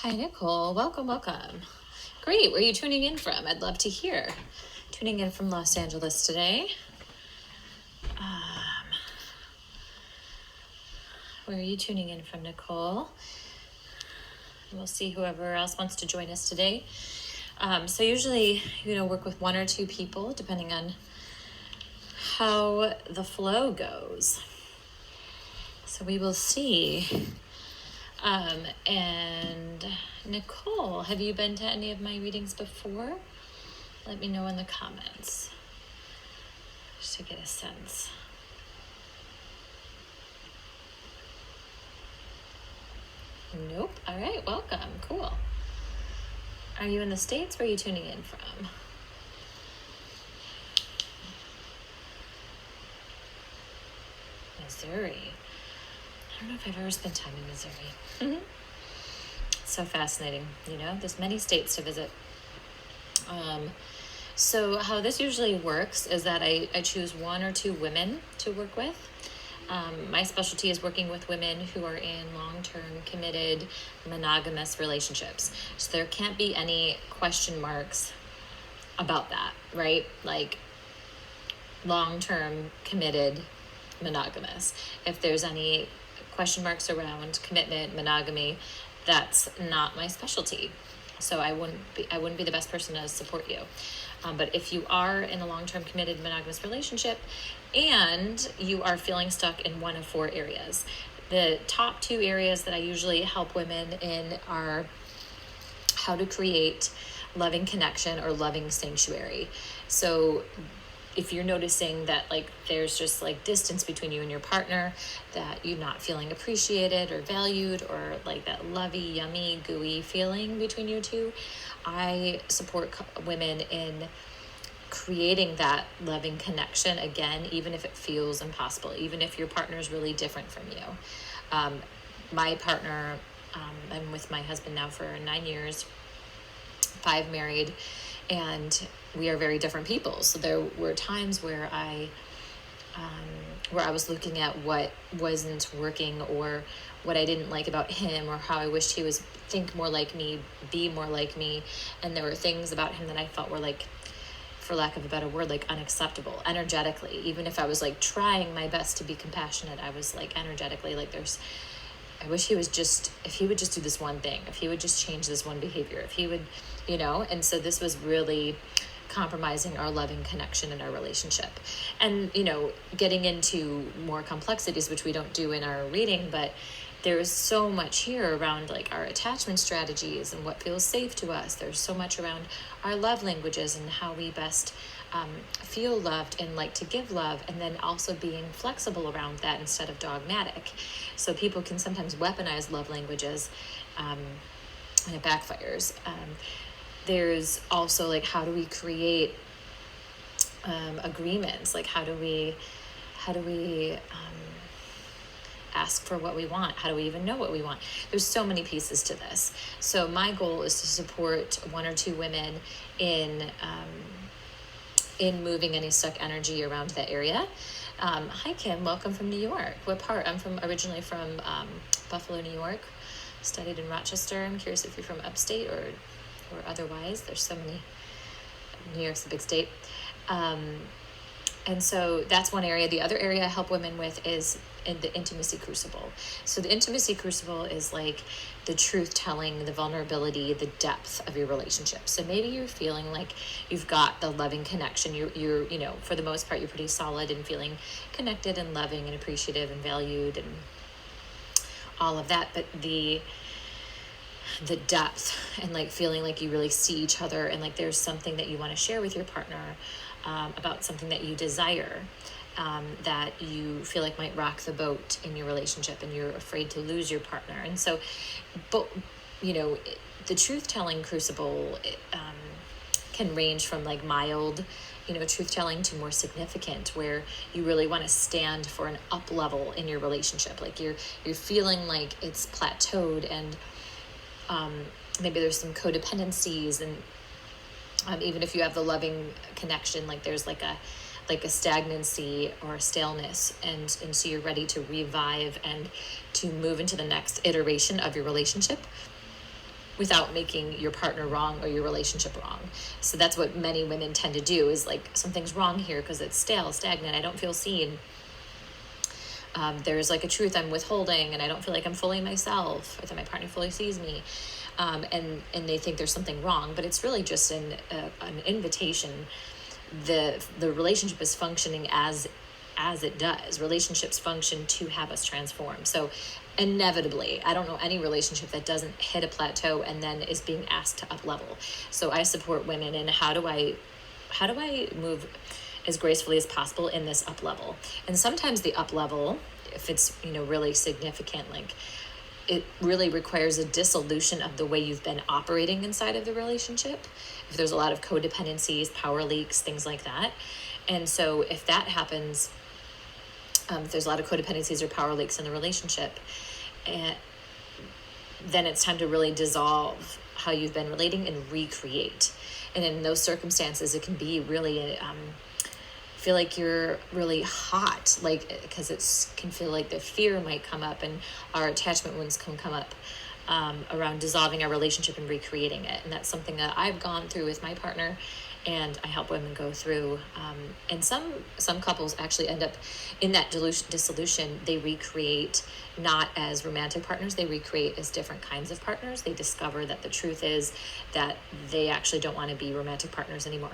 Hi, Nicole. Welcome. Great. Where are you tuning in from? I'd love to hear. Tuning in from Los Angeles today. Where are you tuning in from, Nicole? We'll see whoever else wants to join us today. So usually, work with one or two people, depending on how the flow goes. So we will see. And Nicole, have you been to any of my readings before? Let me know in the comments, just to get a sense. Nope. All right. Welcome. Cool. Are you in the States? Where are you tuning in from? Missouri. I don't know if I've ever spent time in Missouri. So fascinating. There's many states to visit. So how this usually works is that I choose one or two women to work with. My specialty is working with women who are in long-term, committed, monogamous relationships. So there can't be any question marks about that, right? Like long-term, committed, monogamous. If there's any question marks around commitment, monogamy, that's not my specialty. So I wouldn't be the best person to support you. But if you are in a long-term committed monogamous relationship and you are feeling stuck in one of four areas, the top two areas that I usually help women in are how to create loving connection or loving sanctuary. So if you're noticing that there's just distance between you and your partner, that you're not feeling appreciated or valued, or that lovey, yummy, gooey feeling between you two, I support women in creating that loving connection again, even if it feels impossible, even if your partner is really different from you. My partner, I'm with my husband now for 9 years, 5 married, and we are very different people. So there were times where I was looking at what wasn't working, or what I didn't like about him, or how I wished he was think more like me, be more like me. And there were things about him that I felt were for lack of a better word, unacceptable energetically. Even if I was trying my best to be compassionate, I was energetically I wish if he would just do this one thing, if he would just change this one behavior, if he would, and so this was really compromising our loving connection in our relationship. And, getting into more complexities, which we don't do in our reading, but there's so much here around our attachment strategies and what feels safe to us. There's so much around our love languages and how we best feel loved and like to give love, and then also being flexible around that instead of dogmatic. So people can sometimes weaponize love languages and it backfires. There's also how do we create agreements? How do we ask for what we want? How do we even know what we want? There's so many pieces to this. So my goal is to support one or two women in moving any stuck energy around that area. Hi Kim, welcome from New York. What part? I'm originally from Buffalo, New York. Studied in Rochester. I'm curious if you're from upstate or otherwise. There's so many. New York's a big state. And so that's one area. The other area I help women with is in the intimacy crucible. So the intimacy crucible is the truth telling, the vulnerability, the depth of your relationship. So maybe you're feeling you've got the loving connection. You're for the most part, you're pretty solid and feeling connected and loving and appreciative and valued and all of that. But the depth and feeling you really see each other, and there's something that you want to share with your partner about something that you desire, that you feel might rock the boat in your relationship, and you're afraid to lose your partner. And so, but the truth-telling crucible can range from mild, truth-telling to more significant, where you really want to stand for an up level in your relationship. You're feeling it's plateaued, and maybe there's some codependencies, and even if you have the loving connection, there's a stagnancy or a staleness, and so you're ready to revive and to move into the next iteration of your relationship. without making your partner wrong or your relationship wrong. So that's what many women tend to do, is like, something's wrong here because it's stale, stagnant, I don't feel seen. There's like a truth I'm withholding, and I don't feel like I'm fully myself, or that my partner fully sees me. And they think there's something wrong, but it's really just an invitation. The relationship is functioning as it does. Relationships function to have us transform. So inevitably, I don't know any relationship that doesn't hit a plateau and then is being asked to up level. So I support women in how do I move as gracefully as possible in this up level. And sometimes the up level, if it's, really significant, like, it really requires a dissolution of the way you've been operating inside of the relationship. If there's a lot of codependencies, power leaks, things like that. And so if that happens, if there's a lot of codependencies or power leaks in the relationship, then it's time to really dissolve how you've been relating and recreate. And in those circumstances, it can be really feel like you're really hot, like, because it can feel like the fear might come up, and our attachment wounds can come up around dissolving our relationship and recreating it. And that's something that I've gone through with my partner, and I help women go through. And some couples actually end up in that dissolution. They recreate not as romantic partners, they recreate as different kinds of partners. They discover that the truth is that they actually don't want to be romantic partners anymore.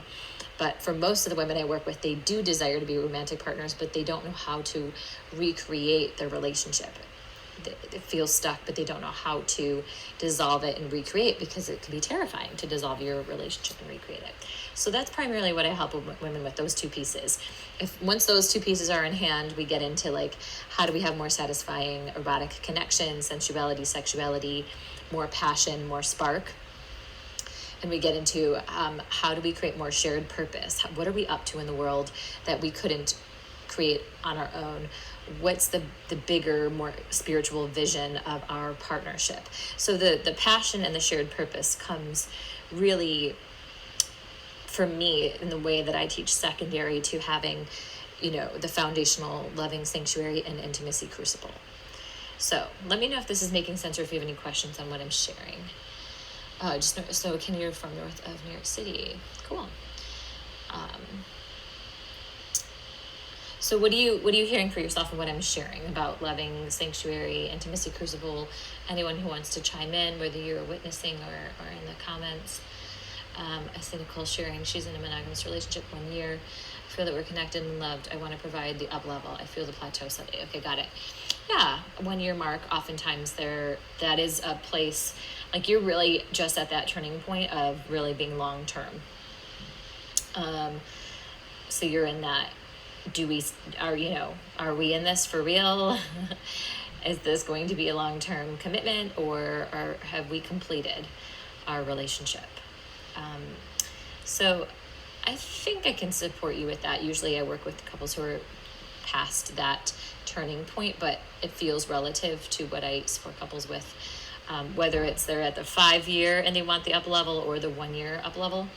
But for most of the women I work with, they do desire to be romantic partners, but they don't know how to recreate their relationship. It feels stuck, but they don't know how to dissolve it and recreate, because it can be terrifying to dissolve your relationship and recreate it. So that's primarily what I help women with, those two pieces. Once those two pieces are in hand, we get into like, how do we have more satisfying erotic connection, sensuality, sexuality, more passion, more spark. And we get into how do we create more shared purpose? What are we up to in the world that we couldn't create on our own? What's the bigger, more spiritual vision of our partnership? So the passion and the shared purpose comes really, for me, in the way that I teach, secondary to having, the foundational loving sanctuary and intimacy crucible. So let me know if this is making sense, or if you have any questions on what I'm sharing. So Kim, you're from north of New York City. Cool. So what are you hearing for yourself in what I'm sharing about loving sanctuary, intimacy crucible? Anyone who wants to chime in, whether you're witnessing or in the comments. I see Nicole sharing, she's in a monogamous relationship 1 year. I feel that we're connected and loved. I want to provide the up level. I feel the plateau someday. Okay, got it. Yeah, 1 year mark, oftentimes that is a place, like, you're really just at that turning point of really being long term. So you're in that, are we in this for real? Is this going to be a long-term commitment, or have we completed our relationship? So I think I can support you with that. Usually I work with couples who are past that turning point, but it feels relative to what I support couples with, whether it's they're at the 5 year and they want the up level, or the 1 year up level.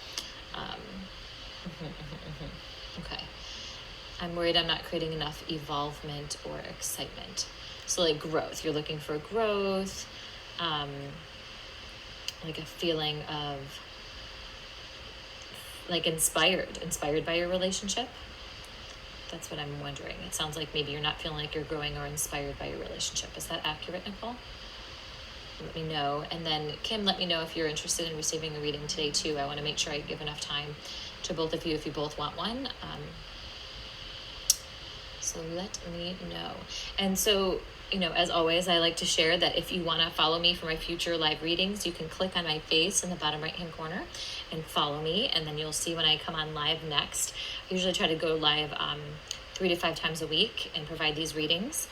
Okay. I'm worried I'm not creating enough evolvement or excitement. So like growth, you're looking for growth, like a feeling of like inspired by your relationship. That's what I'm wondering. It sounds like maybe you're not feeling like you're growing or inspired by your relationship. Is that accurate, Nicole? Let me know. And then Kim, let me know if you're interested in receiving a reading today too. I want to make sure I give enough time to both of you if you both want one. So let me know. And so, as always, I like to share that if you want to follow me for my future live readings, you can click on my face in the bottom right-hand corner and follow me, and then you'll see when I come on live next. I usually try to go live 3 to 5 times a week and provide these readings.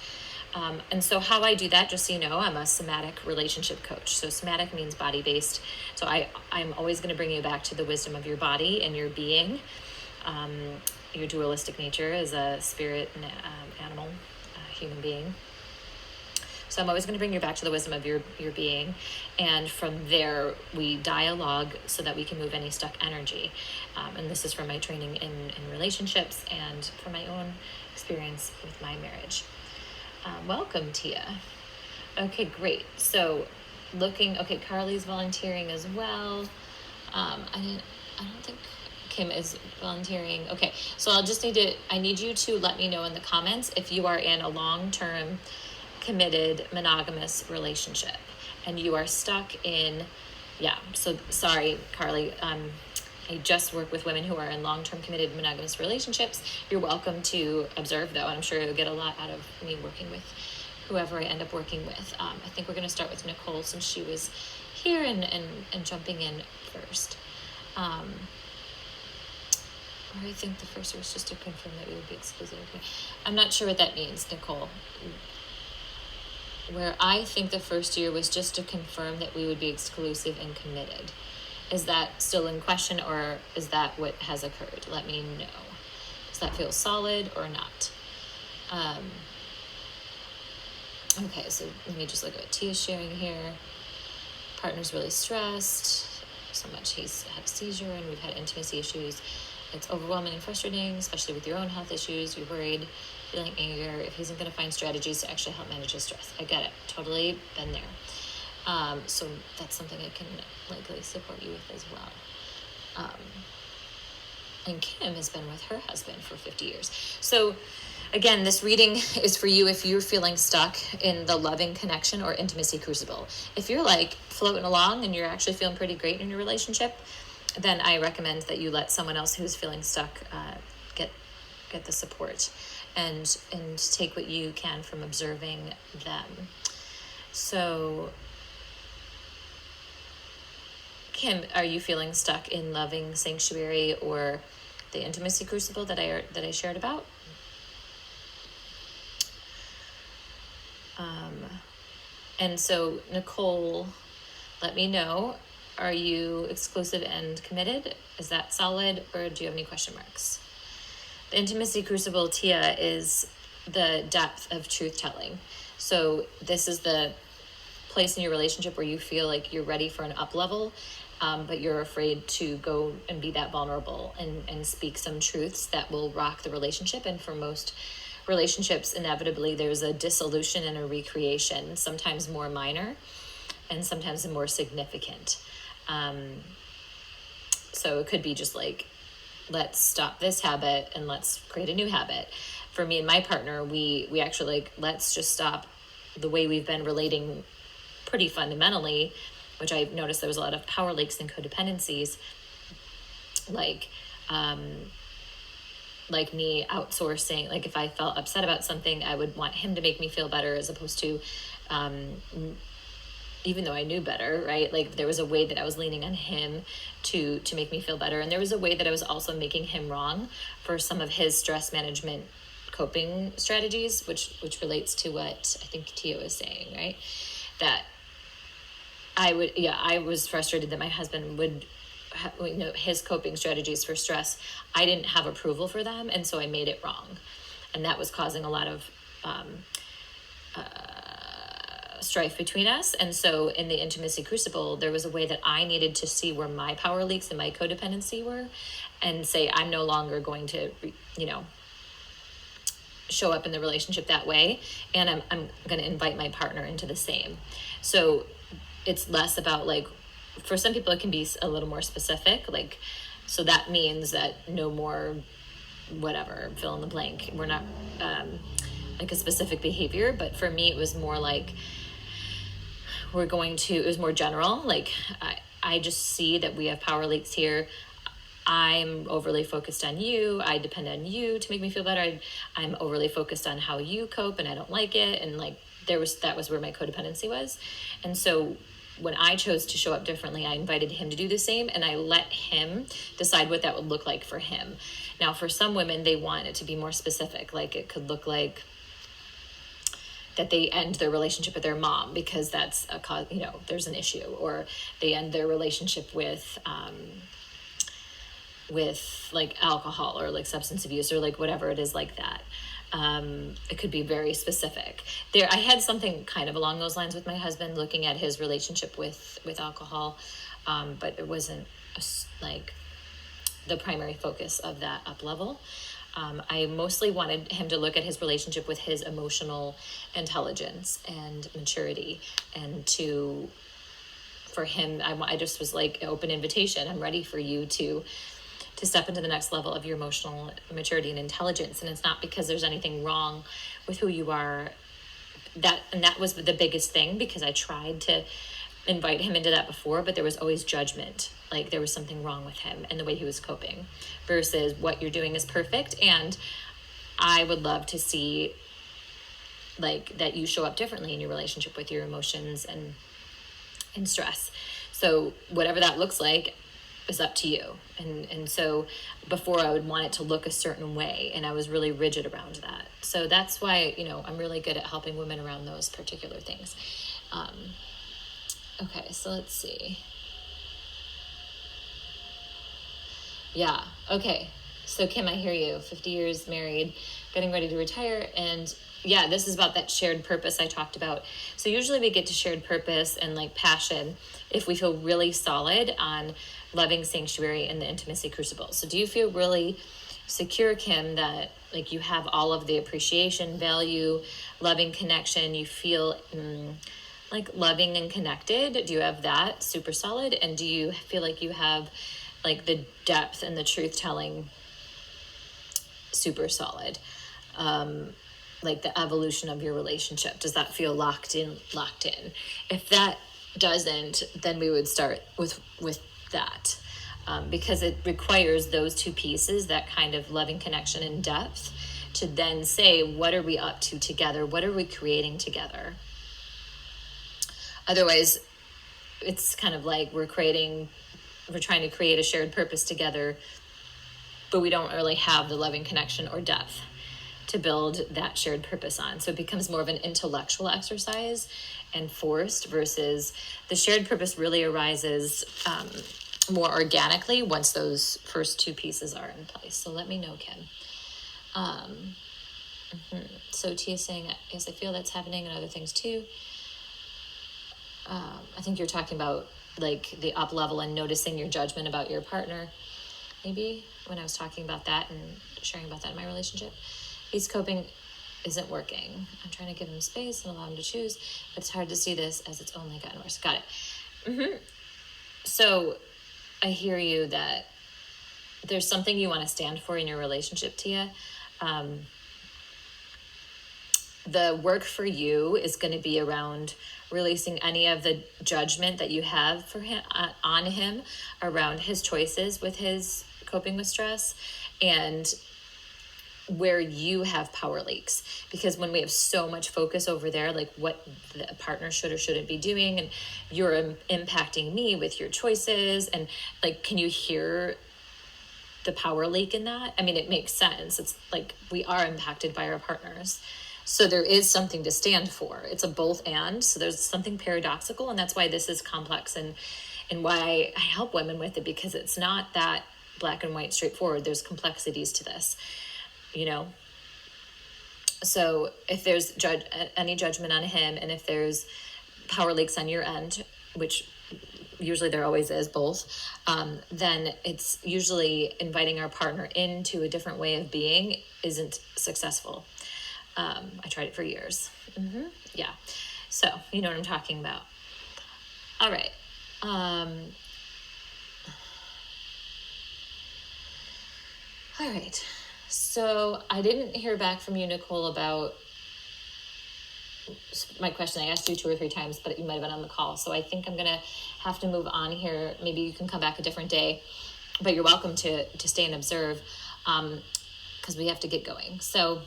And so how I do that, just so you know, I'm a somatic relationship coach. So somatic means body-based. So I'm always going to bring you back to the wisdom of your body and your being. Your dualistic nature as a spirit, animal, human being. So I'm always going to bring you back to the wisdom of your being. And from there, we dialogue so that we can move any stuck energy. And this is from my training in relationships and from my own experience with my marriage. Welcome, Tia. Okay, great. So looking, okay, Carly's volunteering as well. I don't think Kim is volunteering. Okay, so I need you to let me know in the comments if you are in a long-term committed monogamous relationship and you are stuck in, yeah, so sorry, Carly, I just work with women who are in long-term committed monogamous relationships. You're welcome to observe though, and I'm sure you'll get a lot out of me working with whoever I end up working with. I think we're going to start with Nicole since she was here and jumping in first. Or I think the first was just to confirm that we would be exclusive. I'm not sure what that means, Nicole. Where I think the first year was just to confirm that we would be exclusive and committed. Is that still in question, or is that what has occurred? Let me know. Does that feel solid or not? Okay, so let me just look at what Tia's sharing here. Partner's really stressed so much. He's had a seizure and we've had intimacy issues. It's overwhelming and frustrating, especially with your own health issues. You're worried, feeling anger, if he's going to find strategies to actually help manage his stress. I get it. Totally been there. So that's something I can likely support you with as well. And Kim has been with her husband for 50 years. So again, this reading is for you if you're feeling stuck in the loving connection or intimacy crucible. If you're like floating along and you're actually feeling pretty great in your relationship, then I recommend that you let someone else who's feeling stuck get the support and take what you can from observing them. So Kim, are you feeling stuck in loving sanctuary or the intimacy crucible that I shared about? And so Nicole, let me know, are you exclusive and committed? Is that solid, or do you have any question marks? The intimacy crucible, Tia, is the depth of truth telling. So this is the place in your relationship where you feel like you're ready for an up level, but you're afraid to go and be that vulnerable and speak some truths that will rock the relationship. And for most relationships, inevitably there's a dissolution and a recreation, sometimes more minor and sometimes more significant. So it could be just like, let's stop this habit and let's create a new habit. For me and my partner, we actually like, let's just stop the way we've been relating pretty fundamentally, which I noticed there was a lot of power leaks and codependencies, like me outsourcing. Like if I felt upset about something, I would want him to make me feel better, as opposed to even though I knew better, right? Like there was a way that I was leaning on him to make me feel better. And there was a way that I was also making him wrong for some of his stress management coping strategies, which relates to what I think Tia was saying, right? That I was frustrated that my husband would, his coping strategies for stress, I didn't have approval for them. And so I made it wrong. And that was causing a lot of strife between us. And so in the intimacy crucible, there was a way that I needed to see where my power leaks and my codependency were, and say, I'm no longer going to, show up in the relationship that way. And I'm going to invite my partner into the same. So it's less about like, for some people it can be a little more specific. Like, so that means that no more, whatever, fill in the blank. We're not like a specific behavior, but for me, it was more like, it was more general. Like I just see that we have power leaks here. I'm overly focused on you. I depend on you to make me feel better. I'm overly focused on how you cope, and I don't like it. And like that was where my codependency was. And so when I chose to show up differently, I invited him to do the same, and I let him decide what that would look like for him. Now, for some women, they want it to be more specific. Like it could look like that they end their relationship with their mom because that's a cause, there's an issue, or they end their relationship with like alcohol or like substance abuse or like whatever it is like that. It could be very specific. I had something kind of along those lines with my husband, looking at his relationship with alcohol, but it wasn't like the primary focus of that up level. I mostly wanted him to look at his relationship with his emotional intelligence and maturity, and to for him, I just was like an open invitation. I'm ready for you to step into the next level of your emotional maturity and intelligence. And it's not because there's anything wrong with who you are. That was the biggest thing, because I tried to invite him into that before, but there was always judgment. Like there was something wrong with him and the way he was coping, versus what you're doing is perfect. And I would love to see like that you show up differently in your relationship with your emotions and stress. So whatever that looks like is up to you. And so before I would want it to look a certain way, and I was really rigid around that. So that's why, I'm really good at helping women around those particular things. Okay, so let's see. Yeah, okay. So Kim, I hear you. 50 years married, getting ready to retire. And yeah, this is about that shared purpose I talked about. So usually we get to shared purpose and like passion if we feel really solid on loving sanctuary and the intimacy crucible. So do you feel really secure, Kim, that like you have all of the appreciation, value, loving connection, you feel like loving and connected? Do you have that super solid? And do you feel like you have like the depth and the truth telling super solid? Like the evolution of your relationship, does that feel locked in? If that doesn't, then we would start with that, because it requires those two pieces, that kind of loving connection and depth, to then say, what are we up to together? What are we creating together? Otherwise, it's kind of like we're trying to create a shared purpose together, but we don't really have the loving connection or depth to build that shared purpose on. So it becomes more of an intellectual exercise and forced, versus the shared purpose really arises more organically once those first two pieces are in place. So let me know, Kim. So Tia's saying, yes, I feel that's happening and other things too. I think you're talking about like the up level and noticing your judgment about your partner, maybe, when I was talking about that and sharing about that in my relationship. He's coping isn't working. I'm trying to give him space and allow him to choose, but it's hard to see this as it's only gotten worse. Got it. So I hear you that there's something you want to stand for in your relationship, Tia. The work for you is going to be around releasing any of the judgment that you have for him on him around his choices with his coping with stress, and where you have power leaks. Because when we have so much focus over there, like what the partner should or shouldn't be doing, and you're impacting me with your choices, and like, can you hear the power leak in that? I mean, it makes sense. It's like we are impacted by our partners. So there is something to stand for. It's a both and. So there's something paradoxical, and that's why this is complex, and why I help women with it, because it's not that black and white straightforward. There's complexities to this. So if there's any judgment on him, and if there's power leaks on your end, which usually there always is, both, then it's usually inviting our partner into a different way of being isn't successful. I tried it for years. Yeah. So you know what I'm talking about. All right. All right. So I didn't hear back from you, Nicole, about my question. I asked you 2 or 3 times, but you might have been on the call. So I think I'm going to have to move on here. Maybe you can come back a different day, but you're welcome to stay and observe, because we have to get going. So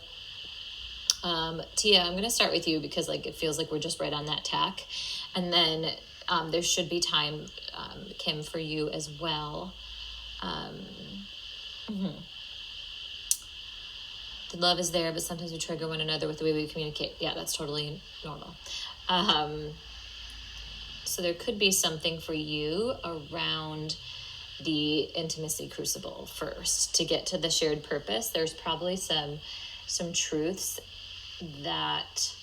Tia, I'm going to start with you, because like it feels like we're just right on that tack. And then there should be time, Kim, for you as well. The love is there, but sometimes we trigger one another with the way we communicate. Yeah, that's totally normal. So there could be something for you around the intimacy crucible first to get to the shared purpose. There's probably some truths that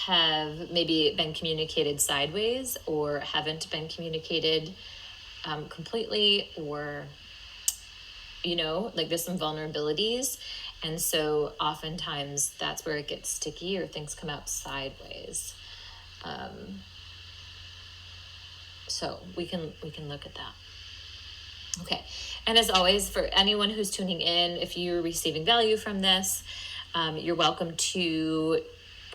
have maybe been communicated sideways, or haven't been communicated completely, or like there's some vulnerabilities. And so oftentimes that's where it gets sticky, or things come out sideways. So we can look at that. Okay. And as always, for anyone who's tuning in, if you're receiving value from this, you're welcome to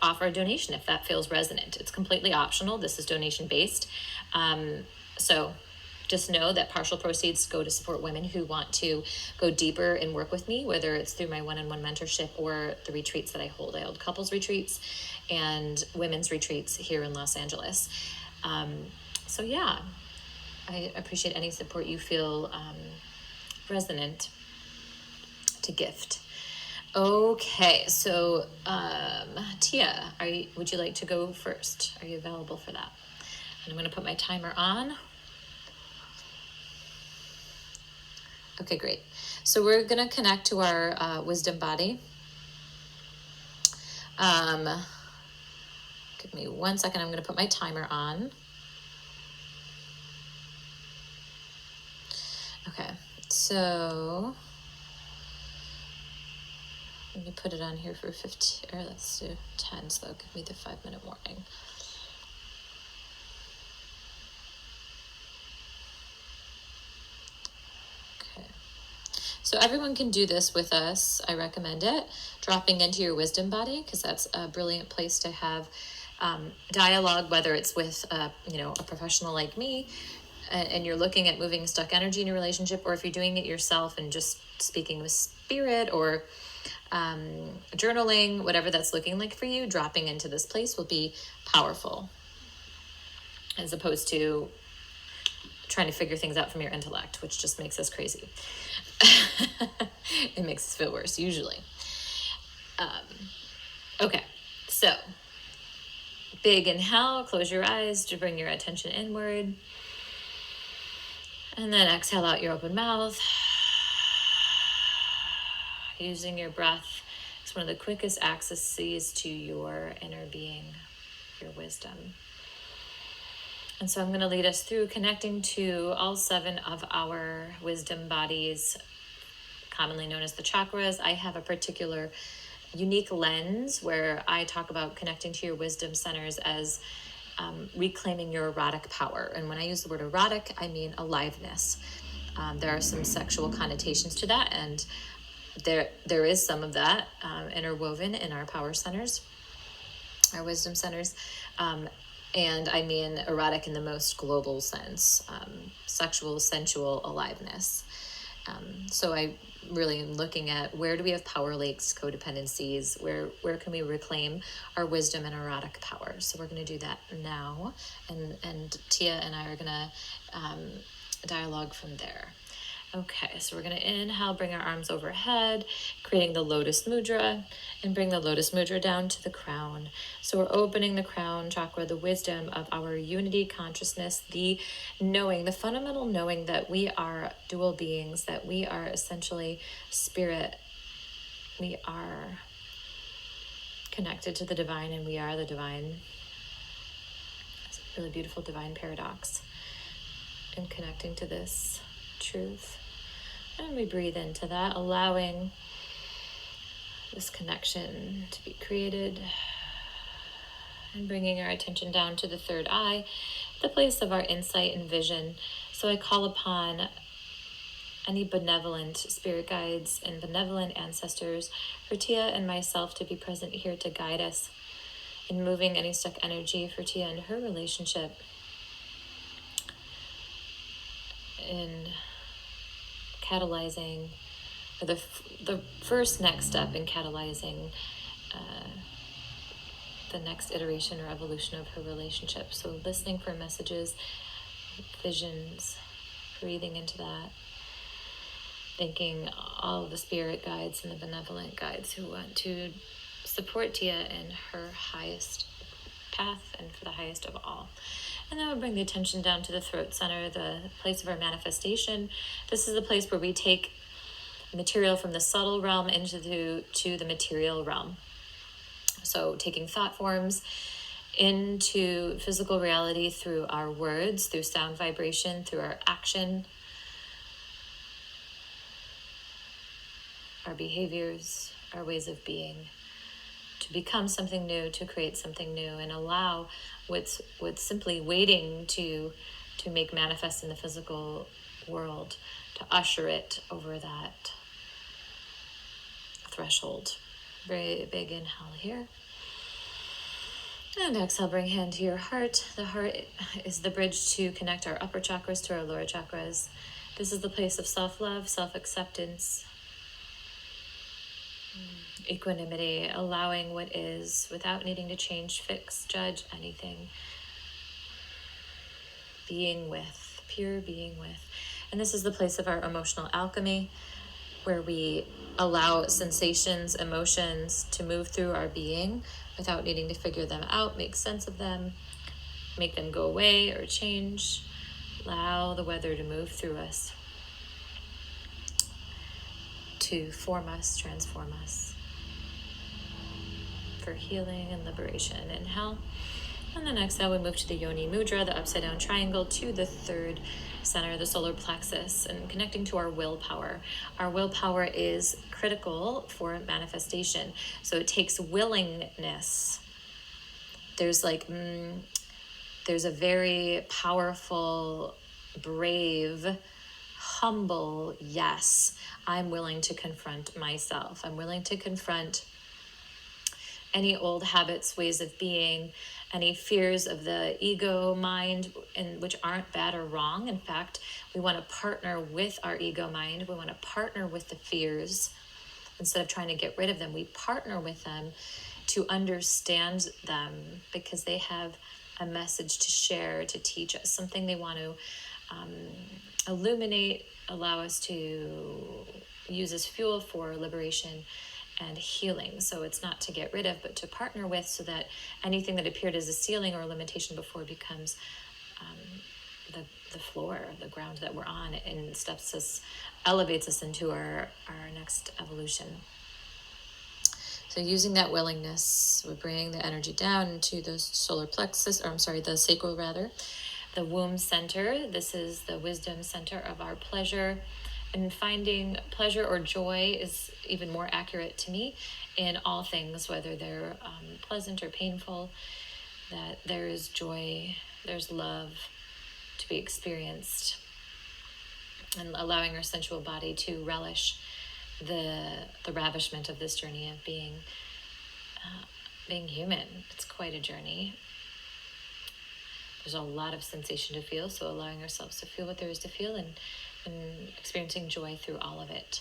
offer a donation if that feels resonant. It's completely optional. This is donation based. So just know that partial proceeds go to support women who want to go deeper and work with me, whether it's through my one-on-one mentorship or the retreats that I hold. I hold couples retreats and women's retreats here in Los Angeles. So yeah, I appreciate any support you feel resonant to gift. Okay, so Tia, would you like to go first? Are you available for that? And I'm going to put my timer on. Okay, great. So we're going to connect to our wisdom body. Give me 1 second. I'm going to put my timer on. Okay, so let me put it on here for 15, or let's do 10, so that'll give me the 5-minute warning. Okay, so everyone can do this with us. I recommend it. Dropping into your wisdom body, because that's a brilliant place to have dialogue, whether it's with a professional like me, and you're looking at moving stuck energy in your relationship, or if you're doing it yourself and just speaking with spirit or journaling, whatever that's looking like for you, dropping into this place will be powerful, as opposed to trying to figure things out from your intellect, which just makes us crazy. It makes us feel worse, usually. Okay, so big inhale, close your eyes to bring your attention inward. And then exhale out your open mouth. Using your breath, it's one of the quickest accesses to your inner being, your wisdom. And so I'm going to lead us through connecting to all 7 of our wisdom bodies, commonly known as the chakras. I have a particular unique lens where I talk about connecting to your wisdom centers as reclaiming your erotic power. And when I use the word erotic, I mean aliveness. There are some sexual connotations to that, and there is some of that interwoven in our power centers, our wisdom centers. And I mean erotic in the most global sense, sexual, sensual aliveness. So I really am looking at, where do we have power lakes, codependencies, where can we reclaim our wisdom and erotic power? So we're going to do that now, and Tia and I are going to dialogue from there. Okay, so we're going to inhale, bring our arms overhead, creating the Lotus Mudra, and bring the Lotus Mudra down to the crown. So we're opening the crown chakra, the wisdom of our unity consciousness, the knowing, the fundamental knowing that we are dual beings, that we are essentially spirit. We are connected to the divine, and we are the divine. It's a really beautiful divine paradox in connecting to this truth. And we breathe into that, allowing this connection to be created, and bringing our attention down to the third eye, the place of our insight and vision. So I call upon any benevolent spirit guides and benevolent ancestors for Tia and myself to be present here to guide us in moving any stuck energy for Tia and her relationship, in catalyzing, or the first next step in catalyzing the next iteration or evolution of her relationship. So listening for messages, visions, breathing into that, thanking all of the spirit guides and the benevolent guides who want to support Tia in her highest path and for the highest of all. And then we'll bring the attention down to the throat center, the place of our manifestation. This is the place where we take material from the subtle realm into the material realm. So taking thought forms into physical reality through our words, through sound vibration, through our action, our behaviors, our ways of being, to become something new, to create something new, and allow what's simply waiting to to make manifest in the physical world, to usher it over that threshold. Very big inhale here. And exhale, bring hand to your heart. The heart is the bridge to connect our upper chakras to our lower chakras. This is the place of self-love, self-acceptance, equanimity, allowing what is without needing to change, fix, judge anything. Being with, pure being with. And this is the place of our emotional alchemy, where we allow sensations, emotions to move through our being without needing to figure them out, make sense of them, make them go away or change. Allow the weather to move through us, to form us, transform us, for healing and liberation. Inhale. And then exhale, we move to the Yoni Mudra, the upside down triangle, to the third center, the solar plexus, and connecting to our willpower. Our willpower is critical for manifestation. So it takes willingness. There's there's a very powerful, brave, humble yes. I'm willing to confront myself. I'm willing to confront any old habits, ways of being, any fears of the ego mind, and which aren't bad or wrong. In fact, we want to partner with our ego mind. We want to partner with the fears instead of trying to get rid of them. We partner with them to understand them because they have a message to share, to teach us, something they want to illuminate, allow us to use as fuel for liberation and healing. So it's not to get rid of, but to partner with, so that anything that appeared as a ceiling or a limitation before becomes the floor, the ground that we're on, and steps us, elevates us into our next evolution. So using that willingness, we're bringing the energy down into the solar plexus, the sacral rather, the womb center. This is the wisdom center of our pleasure. And finding pleasure or joy is even more accurate to me in all things, whether they're pleasant or painful, that there is joy, there's love to be experienced, and allowing our sensual body to relish the ravishment of this journey of being human. It's quite a journey. There's a lot of sensation to feel, so allowing ourselves to feel what there is to feel and experiencing joy through all of it.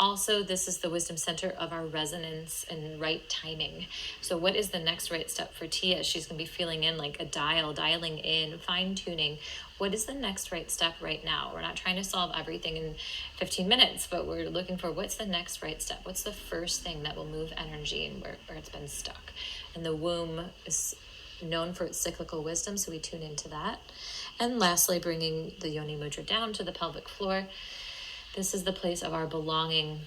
Also, this is the wisdom center of our resonance and right timing. So what is the next right step for Tia? She's going to be feeling in like a dialing in, fine-tuning. What is the next right step right now? We're not trying to solve everything in 15 minutes, but we're looking for what's the next right step? What's the first thing that will move energy and where it's been stuck? And the womb is known for its cyclical wisdom, so we tune into that. And lastly, bringing the Yoni Mudra down to the pelvic floor. This is the place of our belonging.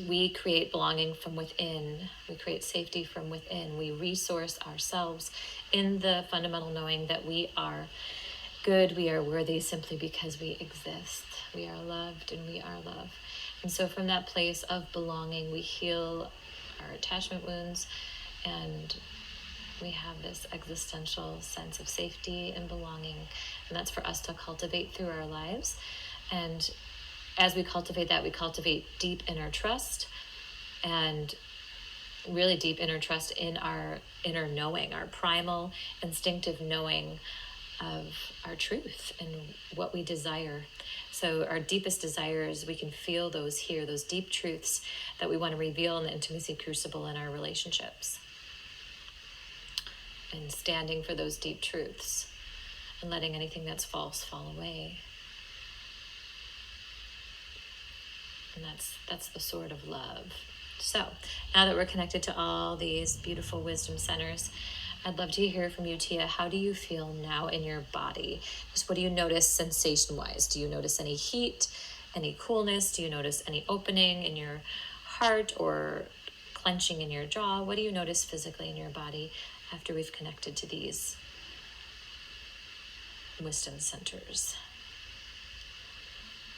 We create belonging from within. We create safety from within. We resource ourselves in the fundamental knowing that we are good, we are worthy simply because we exist. We are loved and we are love. And so from that place of belonging, we heal our attachment wounds, and we have this existential sense of safety and belonging. And that's for us to cultivate through our lives. And as we cultivate that, we cultivate deep inner trust, and really deep inner trust in our inner knowing, our primal instinctive knowing of our truth and what we desire. So our deepest desires, we can feel those here, those deep truths that we want to reveal in the intimacy crucible in our relationships. And standing for those deep truths and letting anything that's false fall away. And that's the sword of love. So now that we're connected to all these beautiful wisdom centers, I'd love to hear from you, Tia. How do you feel now in your body? Just what do you notice sensation-wise? Do you notice any heat, any coolness? Do you notice any opening in your heart or clenching in your jaw? What do you notice physically in your body after we've connected to these wisdom centers?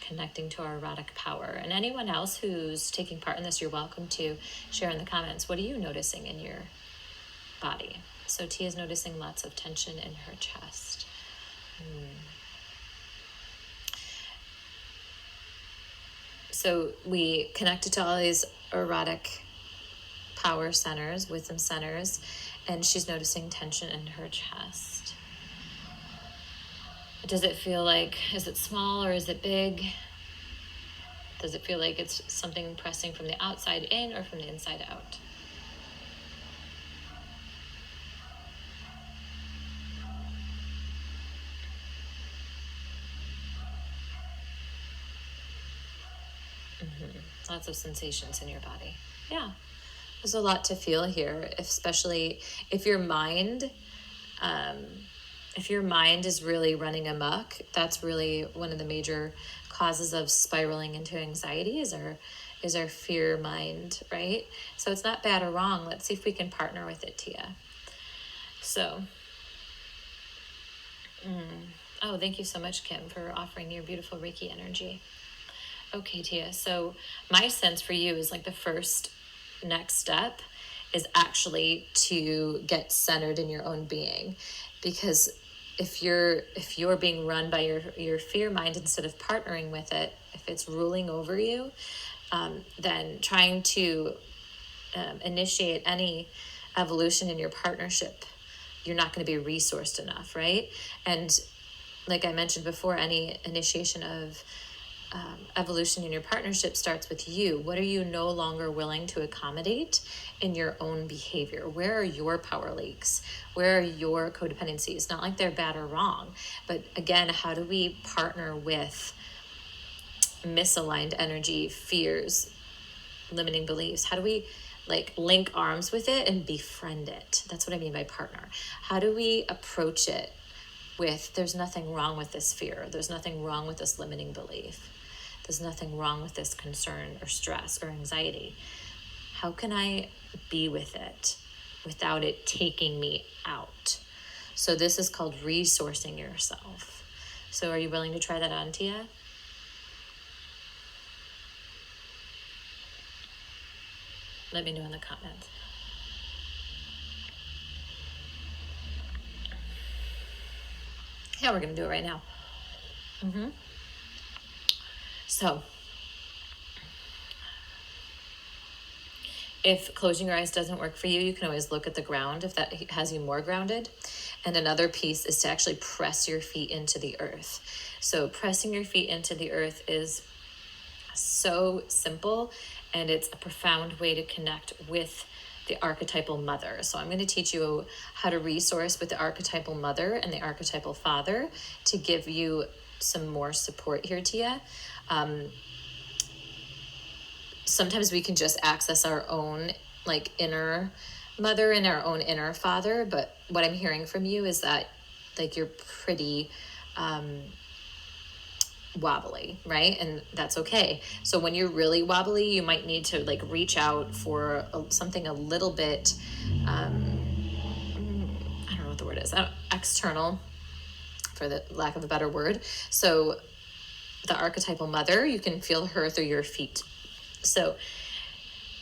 Connecting to our erotic power. And anyone else who's taking part in this, you're welcome to share in the comments. What are you noticing in your body? So Tia's noticing lots of tension in her chest. So we connected to all these erotic power centers, wisdom centers, and she's noticing tension in her chest. Does it feel like, is it small or is it big? Does it feel like it's something pressing from the outside in or from the inside out? Lots of sensations in your body. Yeah, there's a lot to feel here, especially if your mind, if your mind is really running amok. That's really one of the major causes of spiraling into anxiety is our fear mind, right? So it's not bad or wrong. Let's see if we can partner with it, Tia. So, oh, thank you so much, Kim, for offering your beautiful Reiki energy. Okay, Tia. So my sense for you is like the first next step is actually to get centered in your own being, because if you're being run by your fear mind instead of partnering with it, if it's ruling over you, then trying to initiate any evolution in your partnership, you're not going to be resourced enough, right? And like I mentioned before, any initiation of evolution in your partnership starts with you. What are you no longer willing to accommodate in your own behavior? Where are your power leaks? Where are your codependencies? Not like they're bad or wrong, but again, how do we partner with misaligned energy, fears, limiting beliefs? How do we like link arms with it and befriend it? That's what I mean by partner. How do we approach it with, there's nothing wrong with this fear, there's nothing wrong with this limiting belief, there's nothing wrong with this concern or stress or anxiety. How can I be with it without it taking me out? So this is called resourcing yourself. So are you willing to try that on, Tia? Let me know in the comments. Yeah, we're going to do it right now. So if closing your eyes doesn't work for you, you can always look at the ground if that has you more grounded. And another piece is to actually press your feet into the earth. So pressing your feet into the earth is so simple, and it's a profound way to connect with the archetypal mother. So I'm going to teach you how to resource with the archetypal mother and the archetypal father to give you some more support here, Tia. Sometimes we can just access our own like inner mother and our own inner father, but what I'm hearing from you is that like you're pretty wobbly, right? And that's okay. So when you're really wobbly, you might need to like reach out for something a little bit I don't know what the word is, external, for the lack of a better word. So the archetypal mother, you can feel her through your feet. So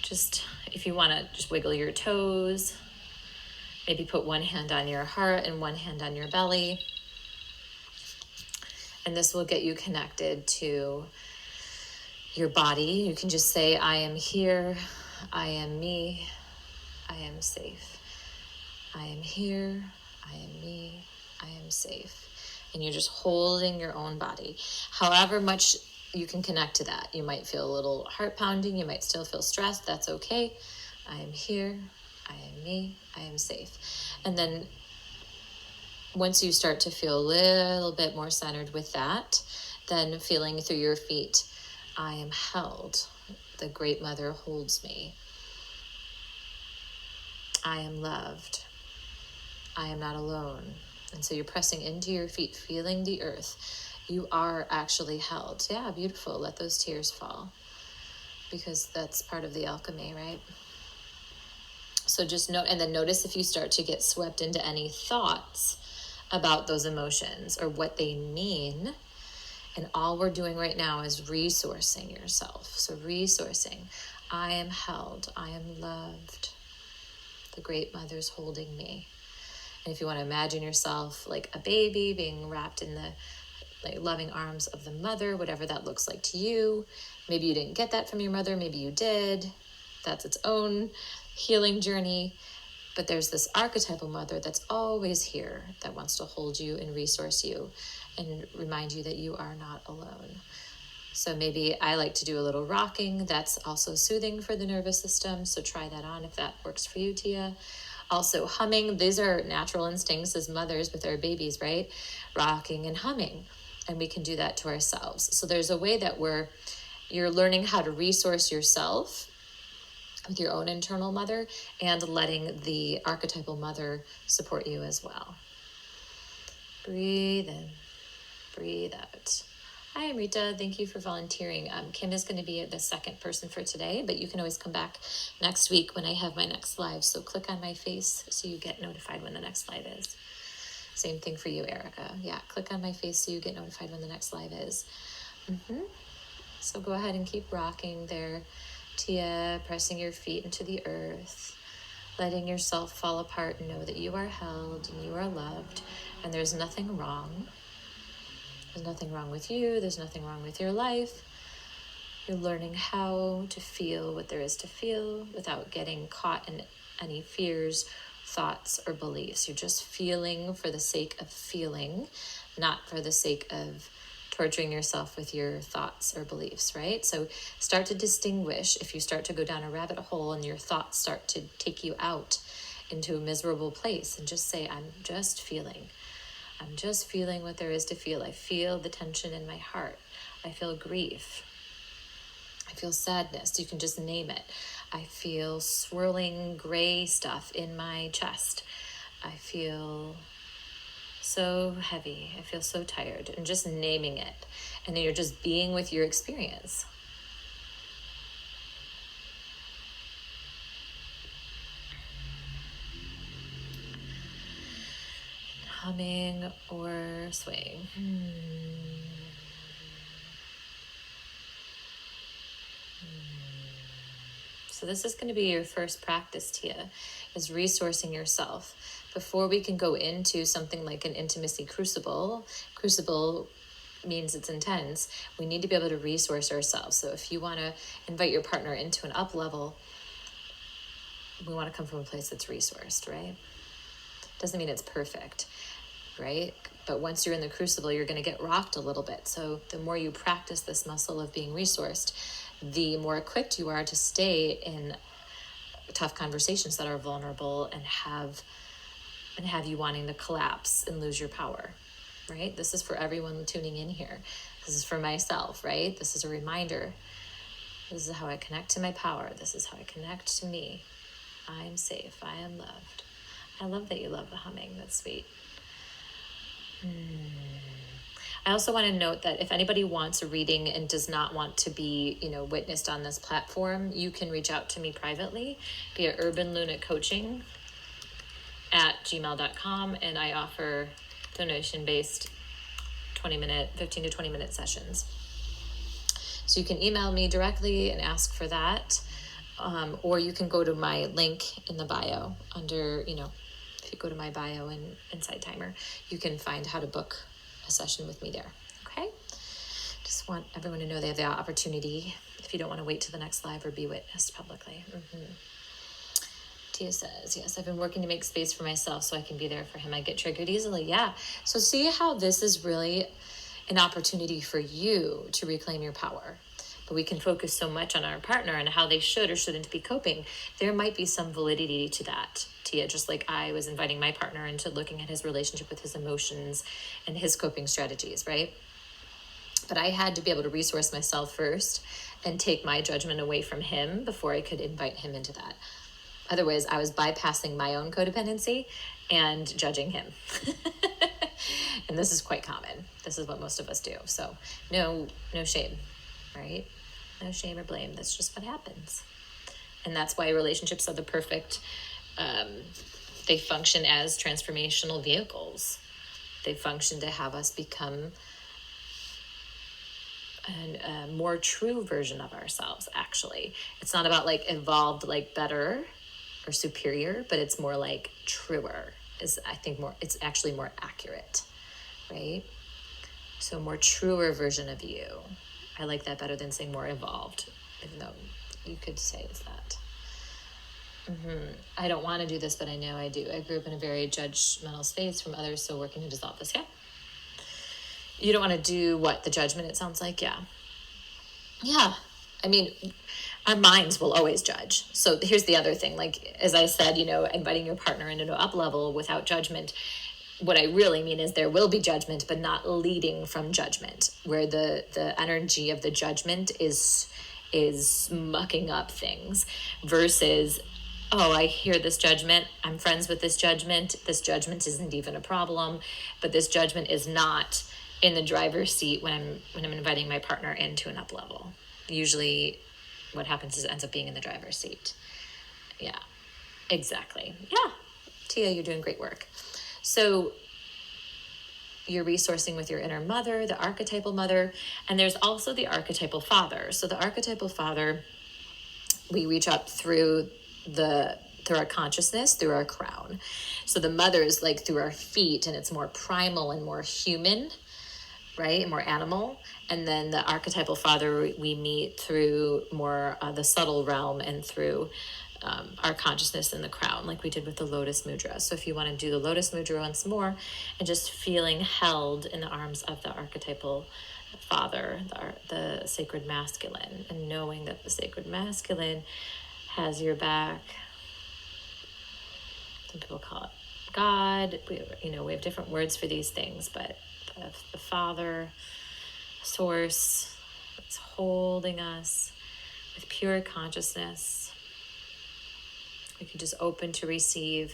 just if you want to just wiggle your toes, maybe put one hand on your heart and one hand on your belly. And this will get you connected to your body. You can just say, I am here, I am me, I am safe. I am here, I am me, I am safe. And you're just holding your own body. However much you can connect to that. You might feel a little heart pounding, you might still feel stressed, that's okay. I am here, I am me, I am safe. And then once you start to feel a little bit more centered with that, then feeling through your feet, I am held. The Great Mother holds me. I am loved. I am not alone. And so you're pressing into your feet, feeling the earth. You are actually held. Yeah, beautiful. Let those tears fall, because that's part of the alchemy, right? So just note, and then notice if you start to get swept into any thoughts about those emotions or what they mean. And all we're doing right now is resourcing yourself. So resourcing. I am held. I am loved. The Great Mother's holding me. And if you want to imagine yourself like a baby being wrapped in the like loving arms of the mother, whatever that looks like to you. Maybe you didn't get that from your mother, maybe you did. That's its own healing journey. But there's this archetypal mother that's always here, that wants to hold you and resource you and remind you that you are not alone. So maybe I like to do a little rocking. That's also soothing for the nervous system. So try that on if that works for you, Tia. Also humming. These are natural instincts as mothers with our babies, right? Rocking and humming. And we can do that to ourselves. So there's a way that you're learning how to resource yourself with your own internal mother and letting the archetypal mother support you as well. Breathe in, breathe out. Hi, Rita. Thank you for volunteering. Kim is going to be the second person for today, but you can always come back next week when I have my next live. So click on my face so you get notified when the next live is. Same thing for you, Erica. Yeah, click on my face so you get notified when the next live is. So go ahead and keep rocking there. Tia, pressing your feet into the earth, letting yourself fall apart and know that you are held and you are loved and there's nothing wrong. There's nothing wrong with you. There's nothing wrong with your life. You're learning how to feel what there is to feel without getting caught in any fears, thoughts, or beliefs. You're just feeling for the sake of feeling, not for the sake of torturing yourself with your thoughts or beliefs, right? So start to distinguish if you start to go down a rabbit hole and your thoughts start to take you out into a miserable place, and just say, I'm just feeling. I'm just feeling what there is to feel. I feel the tension in my heart. I feel grief. I feel sadness. You can just name it. I feel swirling gray stuff in my chest. I feel so heavy. I feel so tired. And just naming it. And then you're just being with your experience. Humming or swaying. So this is going to be your first practice, Tia, is resourcing yourself. Before we can go into something like an intimacy crucible means it's intense, we need to be able to resource ourselves. So if you want to invite your partner into an up level, we want to come from a place that's resourced, right? Doesn't mean it's perfect, right? But once you're in the crucible, you're going to get rocked a little bit. So the more you practice this muscle of being resourced, the more equipped you are to stay in tough conversations that are vulnerable and have you wanting to collapse and lose your power, right? This is for everyone tuning in here. This is for myself, right? This is a reminder. This is how I connect to my power. This is how I connect to me. I am safe. I am loved. I love that you love the humming. That's sweet. I also want to note that if anybody wants a reading and does not want to be, witnessed on this platform, you can reach out to me privately via urbanlunacoaching@gmail.com, and I offer donation-based 15 to 20 minute sessions. So you can email me directly and ask for that, or you can go to my link in the bio under, if you go to my bio in Insight Timer, you can find how to book a session with me there. Okay? Just want everyone to know they have the opportunity if you don't want to wait till the next live or be witnessed publicly. Tia says, yes, I've been working to make space for myself so I can be there for him. I get triggered easily. Yeah. So see how this is really an opportunity for you to reclaim your power. But we can focus so much on our partner and how they should or shouldn't be coping. There might be some validity to that, Tia, just like I was inviting my partner into looking at his relationship with his emotions and his coping strategies, right? But I had to be able to resource myself first and take my judgment away from him before I could invite him into that. Otherwise, I was bypassing my own codependency and judging him. And this is quite common. This is what most of us do. So no shame, right? No shame or blame. That's just what happens. And that's why relationships are the perfect, they function as transformational vehicles. They function to have us become a more true version of ourselves, actually. It's not about like evolved, like better or superior, but it's more like truer. is, I think, it's actually more accurate, right? So more truer version of you. I like that better than saying more evolved, even though you could say it's that. I don't want to do this, but I know I do. I grew up in a very judgmental space from others, so working to dissolve this. Yeah. You don't want to do what? The judgment, it sounds like? Yeah. Yeah. I mean, our minds will always judge. So here's the other thing. Like, as I said, inviting your partner into an up level without judgment. What I really mean is there will be judgment, but not leading from judgment, where the energy of the judgment is mucking up things, versus, oh, I hear this judgment, I'm friends with this judgment isn't even a problem, but this judgment is not in the driver's seat when I'm inviting my partner into an up level. Usually what happens is it ends up being in the driver's seat. Yeah, exactly. Yeah, Tia, you're doing great work. So you're resourcing with your inner mother, the archetypal mother, and there's also the archetypal father. So the archetypal father, we reach up through our consciousness, through our crown. So the mother is like through our feet, and it's more primal and more human, right? And more animal. And then the archetypal father we meet through more the subtle realm and through our consciousness in the crown, like we did with the Lotus Mudra. So if you want to do the Lotus Mudra once more, and just feeling held in the arms of the archetypal father, the sacred masculine, and knowing that the sacred masculine has your back. Some people call it God. We have different words for these things, but the Father, Source, is holding us with pure consciousness. We can just open to receive.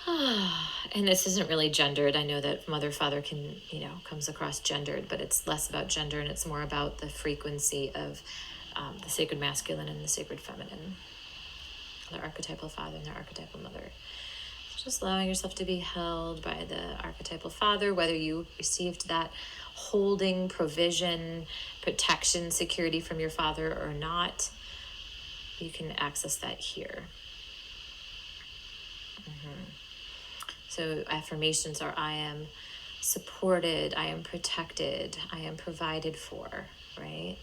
And this isn't really gendered. I know that mother, father comes across gendered, but it's less about gender, and it's more about the frequency of the sacred masculine and the sacred feminine, the archetypal father and the archetypal mother. Just allowing yourself to be held by the archetypal father, whether you received that holding, provision, protection, security from your father or not, you can access that here. So affirmations are, I am supported, I am protected, I am provided for, right?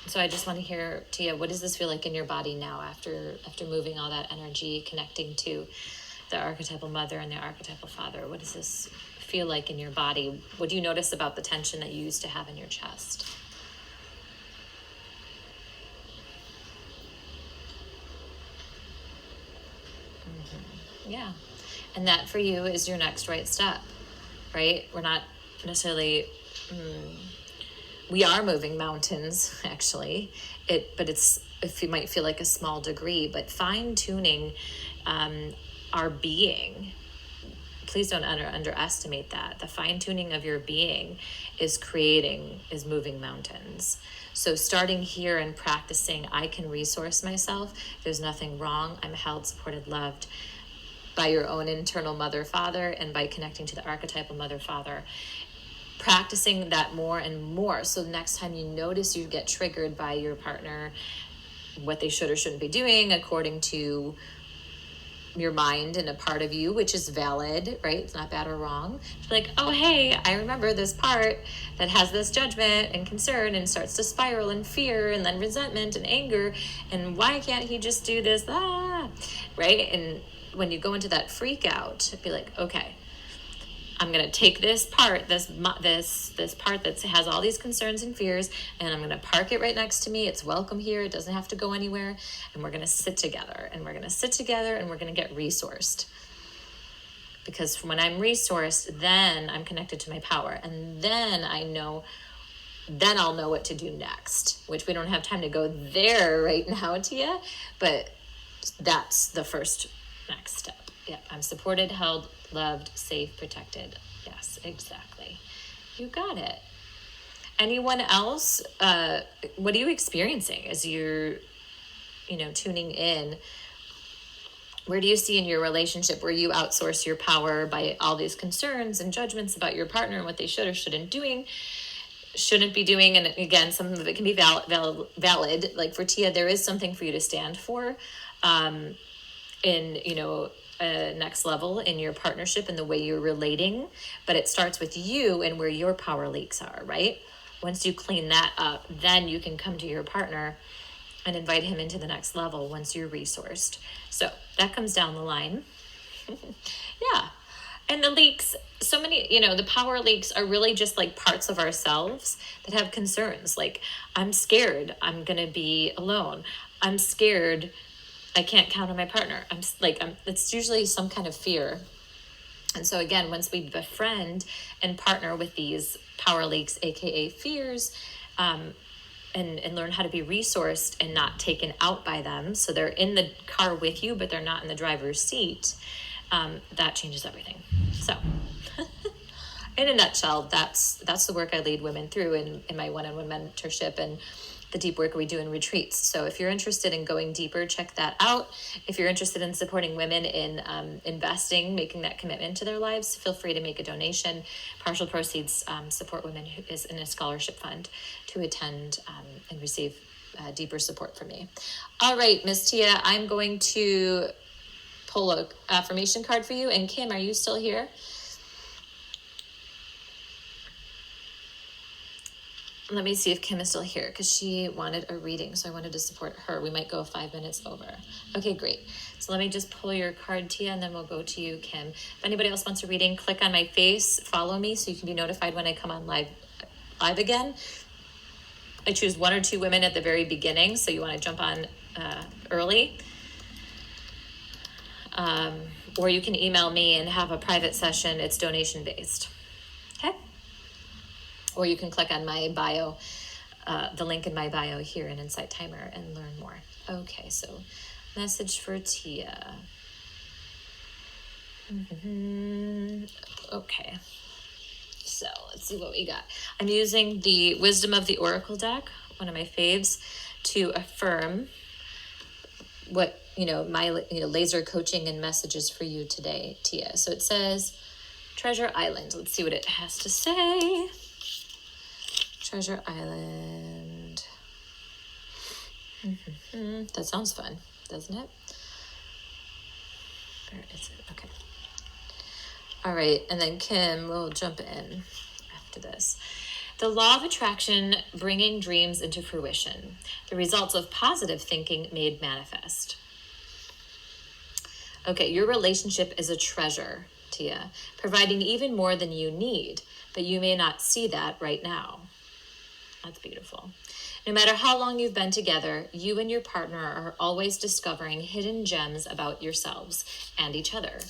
So I just want to hear, Tia, what does this feel like in your body now after moving all that energy, connecting to the archetypal mother and the archetypal father? What does this feel like in your body? What do you notice about the tension that you used to have in your chest? Yeah. And that for you is your next right step, right? We're not necessarily... we are moving mountains, actually. But if you might feel like a small degree, but fine-tuning our being. Please don't underestimate that. The fine-tuning of your being is moving mountains. So starting here and practicing, I can resource myself. There's nothing wrong. I'm held, supported, loved by your own internal mother, father, and by connecting to the archetypal mother, father. Practicing that more and more. So next time you notice you get triggered by your partner, what they should or shouldn't be doing according to your mind and a part of you, which is valid, right? It's not bad or wrong. It's like, oh, hey, I remember this part that has this judgment and concern and starts to spiral in fear and then resentment and anger. And why can't he just do this? Right? And when you go into that freak out, be like, okay, I'm going to take this part, this part that has all these concerns and fears, and I'm going to park it right next to me. It's welcome here. It doesn't have to go anywhere. And we're going to sit together, and we're going to get resourced. Because when I'm resourced, then I'm connected to my power. And then I'll know what to do next, which we don't have time to go there right now, Tia, but that's the first next step. Yeah, I'm supported, held, loved, safe, protected. Yes, exactly. You got it. Anyone else? What are you experiencing as you're, tuning in? Where do you see in your relationship where you outsource your power by all these concerns and judgments about your partner and what they should or shouldn't doing? shouldn't be doing. And again, some of it can be valid. Like for Tia, there is something for you to stand for, in, next level in your partnership and the way you're relating. But it starts with you and where your power leaks are, right? Once you clean that up, then you can come to your partner and invite him into the next level once you're resourced. So that comes down the line. Yeah. And the leaks, so many, the power leaks are really just like parts of ourselves that have concerns. Like, I'm scared I'm going to be alone. I'm scared I can't count on my partner. It's usually some kind of fear. And so again, once we befriend and partner with these power leaks, AKA fears, and learn how to be resourced and not taken out by them. So they're in the car with you, but they're not in the driver's seat. That changes everything. So in a nutshell, that's the work I lead women through in my one-on-one mentorship and the deep work we do in retreats. So if you're interested in going deeper, check that out. If you're interested in supporting women in investing, making that commitment to their lives, feel free to make a donation. Partial proceeds support women who is in a scholarship fund to attend and receive deeper support from me. All right, Miss Tia, I'm going to pull a affirmation card for you. And Kim, are you still here? Let me see if Kim is still here, because she wanted a reading, so I wanted to support her. We might go 5 minutes over. Okay, great. So let me just pull your card, Tia, and then we'll go to you, Kim. If anybody else wants a reading, click on my face, follow me, so you can be notified when I come on live again. I choose 1 or 2 women at the very beginning, so you want to jump on early. Or you can email me and have a private session. It's donation based. Okay? Or you can click on my bio, the link in my bio here in Insight Timer, and learn more. Okay, so message for Tia. Okay, so let's see what we got. I'm using the Wisdom of the Oracle deck, one of my faves, to affirm what, my, laser coaching and messages for you today, Tia. So it says Treasure Island. Let's see what it has to say. Treasure Island. That sounds fun, doesn't it? Where is it? Okay. All right, and then Kim will jump in after this. The law of attraction, bringing dreams into fruition. The results of positive thinking made manifest. Okay, your relationship is a treasure, Tia, providing even more than you need, but you may not see that right now. That's beautiful. No matter how long you've been together, you and your partner are always discovering hidden gems about yourselves and each other.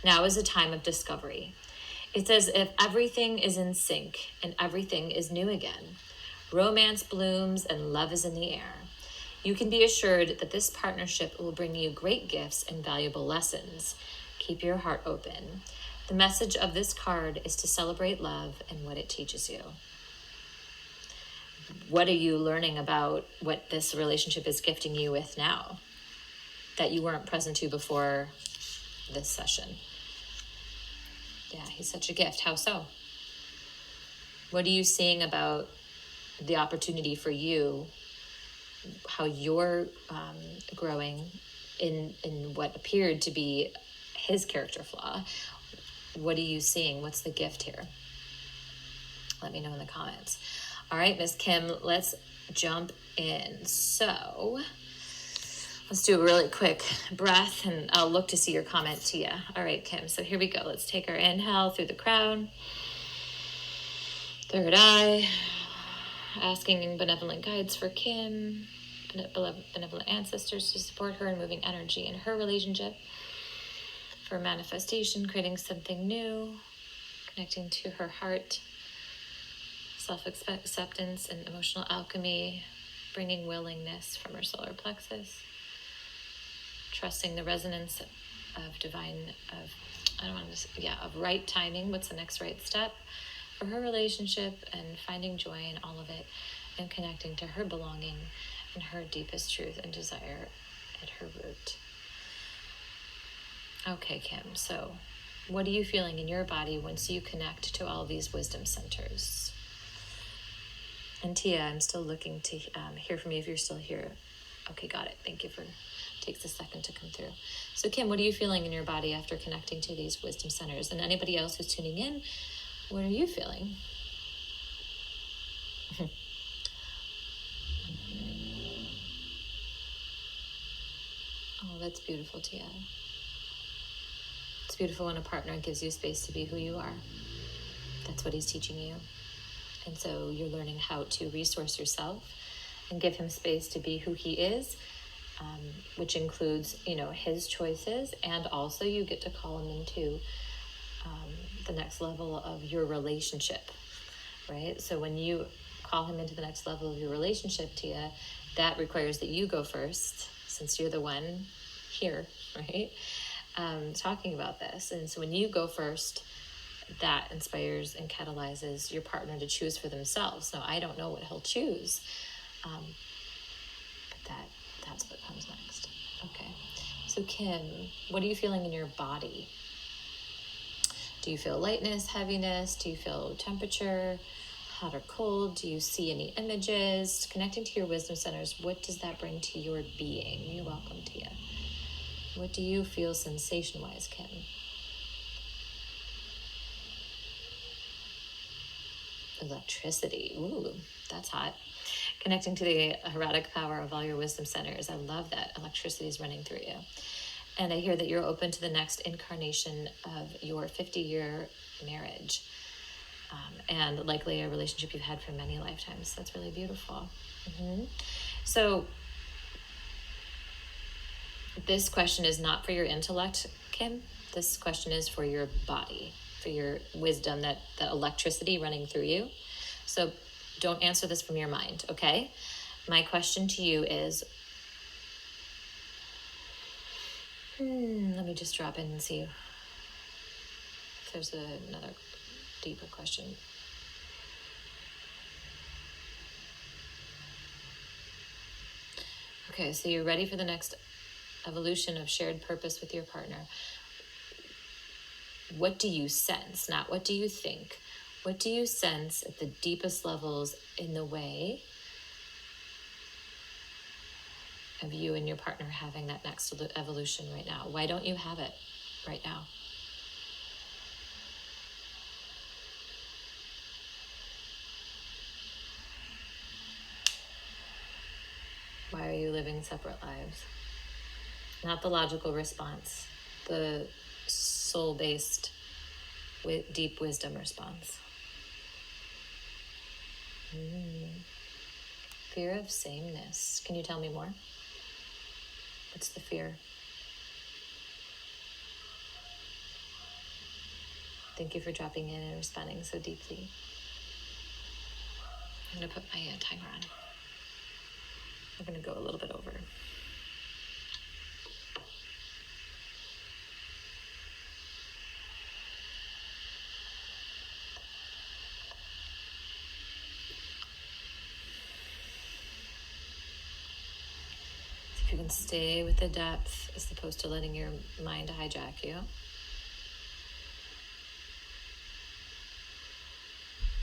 Now is a time of discovery. It's as if everything is in sync and everything is new again. Romance blooms and love is in the air. You can be assured that this partnership will bring you great gifts and valuable lessons. Keep your heart open. The message of this card is to celebrate love and what it teaches you. What are you learning about what this relationship is gifting you with now that you weren't present to before this session? Yeah, he's such a gift. How so? What are you seeing about the opportunity for you, how you're growing in what appeared to be his character flaw? What are you seeing? What's the gift here? Let me know in the comments. All right, Miss Kim, let's jump in. So let's do a really quick breath, and I'll look to see your comment, Tia. All right, Kim, so here we go. Let's take our inhale through the crown. Third eye, asking benevolent guides for Kim, benevolent ancestors to support her in moving energy in her relationship, for manifestation, creating something new, connecting to her heart, self-acceptance and emotional alchemy, bringing willingness from her solar plexus, trusting the resonance of of right timing. What's the next right step for her relationship, and finding joy in all of it, and connecting to her belonging and her deepest truth and desire at her root. Okay, Kim, so what are you feeling in your body once you connect to all these wisdom centers? And Tia, I'm still looking to hear from you if you're still here. Okay, got it. Thank you for, takes a second to come through. So Kim, what are you feeling in your body after connecting to these wisdom centers? And anybody else who's tuning in, what are you feeling? Oh, that's beautiful, Tia. It's beautiful when a partner gives you space to be who you are. That's what he's teaching you. And so you're learning how to resource yourself and give him space to be who he is, which includes, his choices. And also you get to call him into the next level of your relationship, right? So when you call him into the next level of your relationship, Tia, that requires that you go first, since you're the one here, right? Talking about this. And so when you go first, that inspires and catalyzes your partner to choose for themselves. Now, I don't know what he'll choose, but that's what comes next. Okay. So Kim, what are you feeling in your body? Do you feel lightness, heaviness? Do you feel temperature, hot or cold? Do you see any images? Connecting to your wisdom centers, what does that bring to your being? You're welcome, Tia. What do you feel sensation-wise, Kim? Electricity. Ooh, that's hot. Connecting to the erotic power of all your wisdom centers. I love that electricity is running through you. And I hear that you're open to the next incarnation of your 50-year marriage, and likely a relationship you've had for many lifetimes. That's really beautiful. So this question is not for your intellect, Kim. This question is for your body, for your wisdom, that electricity running through you. So don't answer this from your mind, okay? My question to you is, let me just drop in and see if there's another deeper question. Okay, so you're ready for the next evolution of shared purpose with your partner. What do you sense? Not what do you think. What do you sense at the deepest levels in the way of you and your partner having that next evolution right now? Why don't you have it right now? Why are you living separate lives? Not the logical response, the soul-based, deep wisdom response. Fear of sameness. Can you tell me more? What's the fear? Thank you for dropping in and responding so deeply. I'm going to put my timer on. I'm going to go a little bit over. If you can stay with the depth as opposed to letting your mind hijack you.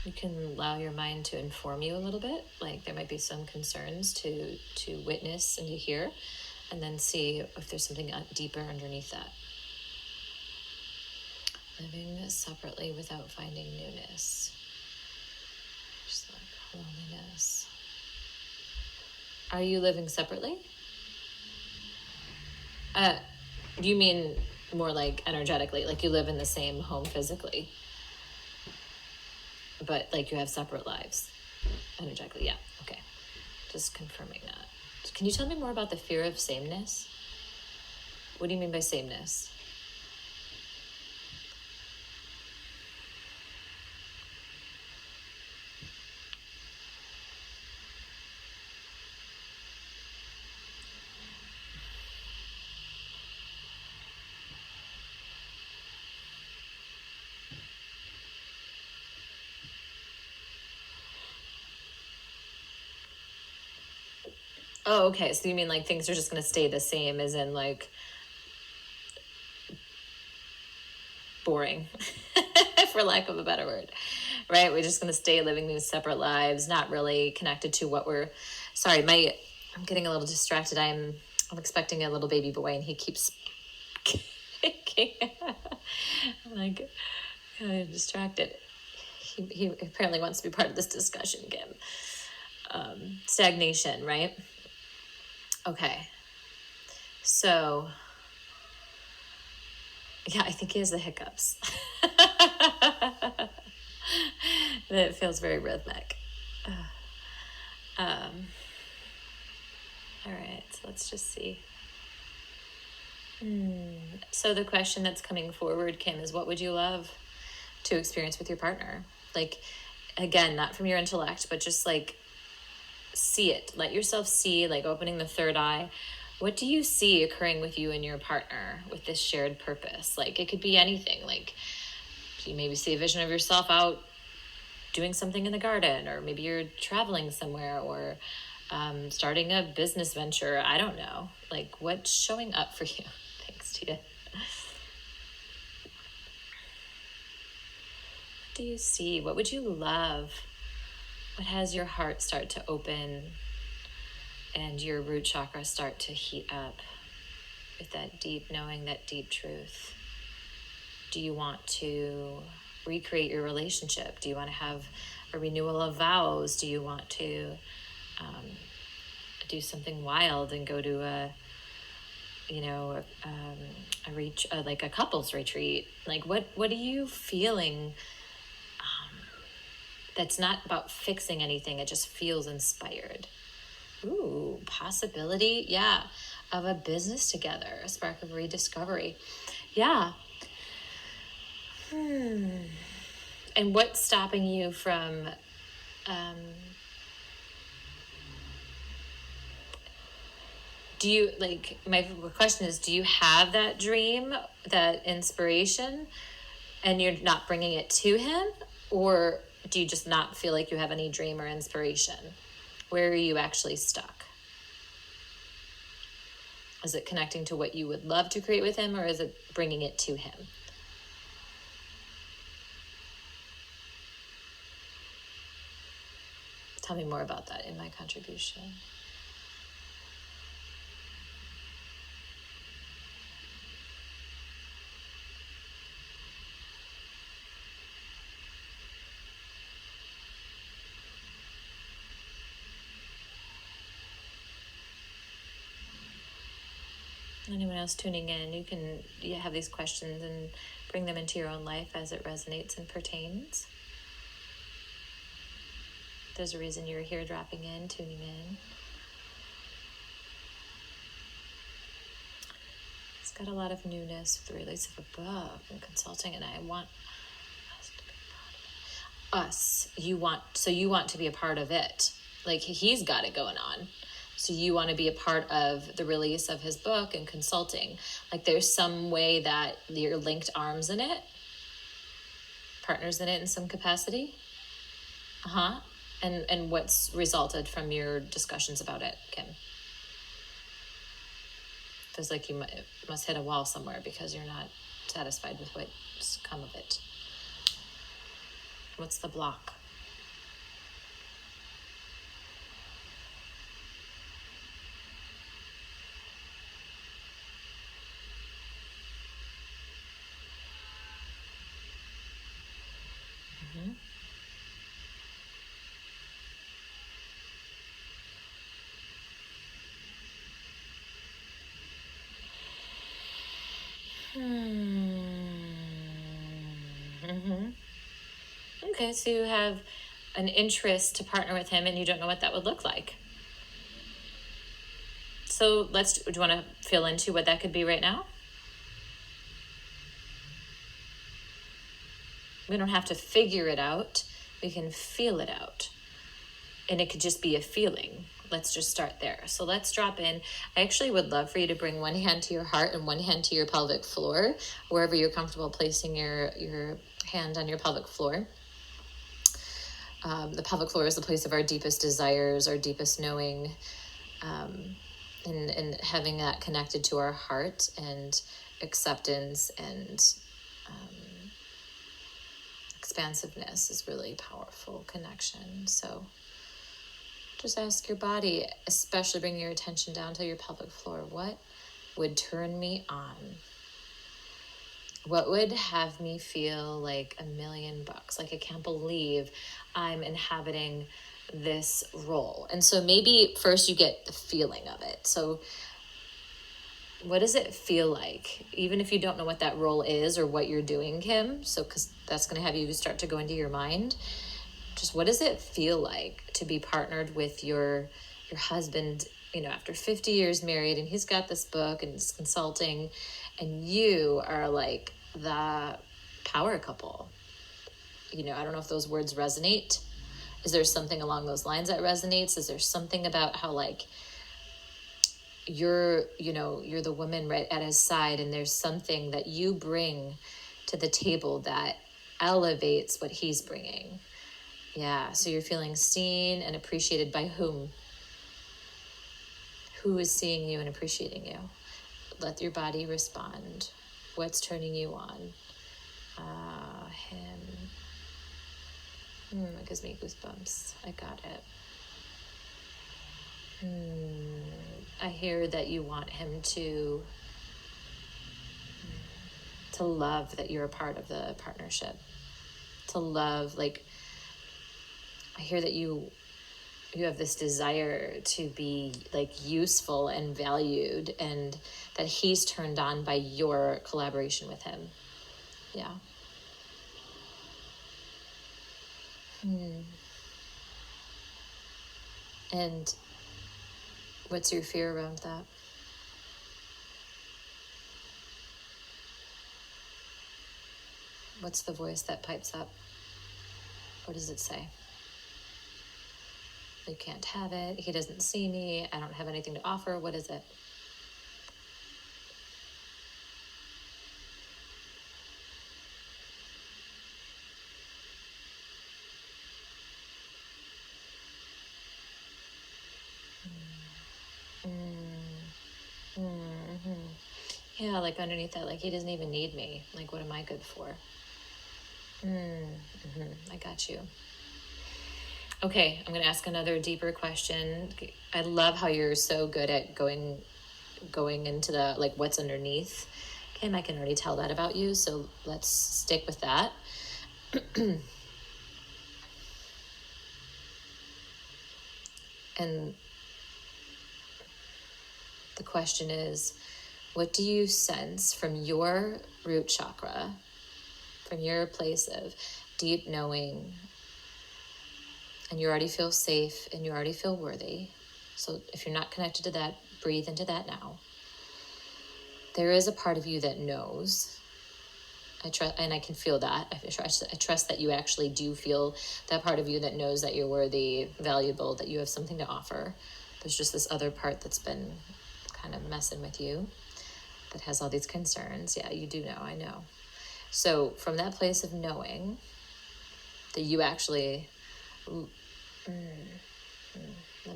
You can allow your mind to inform you a little bit. Like there might be some concerns to witness and to hear, and then see if there's something deeper underneath that. Living separately without finding newness. Just like loneliness. Are you living separately? Do you mean more like energetically, like you live in the same home physically, but like you have separate lives energetically? Yeah, okay. Just confirming that. Can you tell me more about the fear of sameness? What do you mean by sameness? Oh, okay. So you mean like things are just going to stay the same, as in like boring, for lack of a better word, right? We're just going to stay living these separate lives, not really connected to what we're, sorry, I'm getting a little distracted. I'm expecting a little baby boy and he keeps kicking. I'm like, kind of distracted. He apparently wants to be part of this discussion, Kim. Stagnation, right? Okay. So, yeah, I think he has the hiccups. It feels very rhythmic. All right, so let's just see. So the question that's coming forward, Kim, is what would you love to experience with your partner? Like, again, not from your intellect, but just like see it. Let yourself see, like opening the third eye. What do you see occurring with you and your partner with this shared purpose? Like, it could be anything. Like, you maybe see a vision of yourself out doing something in the garden, or maybe you're traveling somewhere, or starting a business venture. I don't know. Like, what's showing up for you? Thanks, Tia. What do you see? What would you love? What has your heart start to open and your root chakra start to heat up with that deep knowing, that deep truth? Do you want to recreate your relationship? Do you want to have a renewal of vows? Do you want to do something wild and go to a like a couples retreat? Like, what are you feeling? That's not about fixing anything. It just feels inspired. Ooh, possibility, yeah, of a business together, a spark of rediscovery. Yeah. And what's stopping you from do you, like, my question is, do you have that dream, that inspiration, and you're not bringing it to him? Or do you just not feel like you have any dream or inspiration? Where are you actually stuck? Is it connecting to what you would love to create with him, or is it bringing it to him? Tell me more about that in my contribution. Anyone else tuning in, you have these questions and bring them into your own life as it resonates and pertains. There's a reason you're here, dropping in, tuning in. It's got a lot of newness with the release of a book and consulting, and I want us to be part of it. You want to be a part of it. Like, he's got it going on. So you want to be a part of the release of his book and consulting. Like, there's some way that you're linked arms in it, partners in it in some capacity. And what's resulted from your discussions about it, Kim? Feels like you must hit a wall somewhere because you're not satisfied with what's come of it. What's the block? Okay, so you have an interest to partner with him and you don't know what that would look like. So do you want to feel into what that could be right now? We don't have to figure it out. We can feel it out. And it could just be a feeling. Let's just start there. So let's drop in. I actually would love for you to bring one hand to your heart and one hand to your pelvic floor, wherever you're comfortable placing your hand on your pelvic floor. The pelvic floor is the place of our deepest desires, our deepest knowing, and having that connected to our heart and acceptance and expansiveness is really powerful connection. So just ask your body, especially bring your attention down to your pelvic floor. What would turn me on? What would have me feel like $1,000,000? Like, I can't believe I'm inhabiting this role. And so maybe first you get the feeling of it. So what does it feel like? Even if you don't know what that role is or what you're doing, Kim, so because that's going to have you start to go into your mind. Just what does it feel like to be partnered with your husband, after 50 years married, and he's got this book and he's consulting, and you are like the power couple? I don't know if those words resonate. Is there something along those lines that resonates? Is there something about how like you're the woman right at his side, and there's something that you bring to the table that elevates what he's bringing? Yeah, so you're feeling seen and appreciated by whom? Who is seeing you and appreciating you? Let your body respond. What's turning you on? Him. It gives me goosebumps. I got it. I hear that you want him to love that you're a part of the partnership. To love, like, I hear that you have this desire to be like useful and valued, and that he's turned on by your collaboration with him. Yeah. And what's your fear around that? What's the voice that pipes up? What does it say? You can't have it. He doesn't see me. I don't have anything to offer. What is it? Yeah, like underneath that, like he doesn't even need me. Like, what am I good for? I got you. Okay, I'm going to ask another deeper question. I love how you're so good at going into the, like, what's underneath. Kim, I can already tell that about you, so let's stick with that. And the question is, what do you sense from your root chakra, from your place of deep knowing, and you already feel safe and you already feel worthy? So if you're not connected to that, breathe into that now. There is a part of you that knows. I trust, and I can feel that. I trust that you actually do feel that part of you that knows that you're worthy, valuable, that you have something to offer. There's just this other part that's been kind of messing with you, that has all these concerns. Yeah, you do know, I know. So from that place of knowing that you actually, let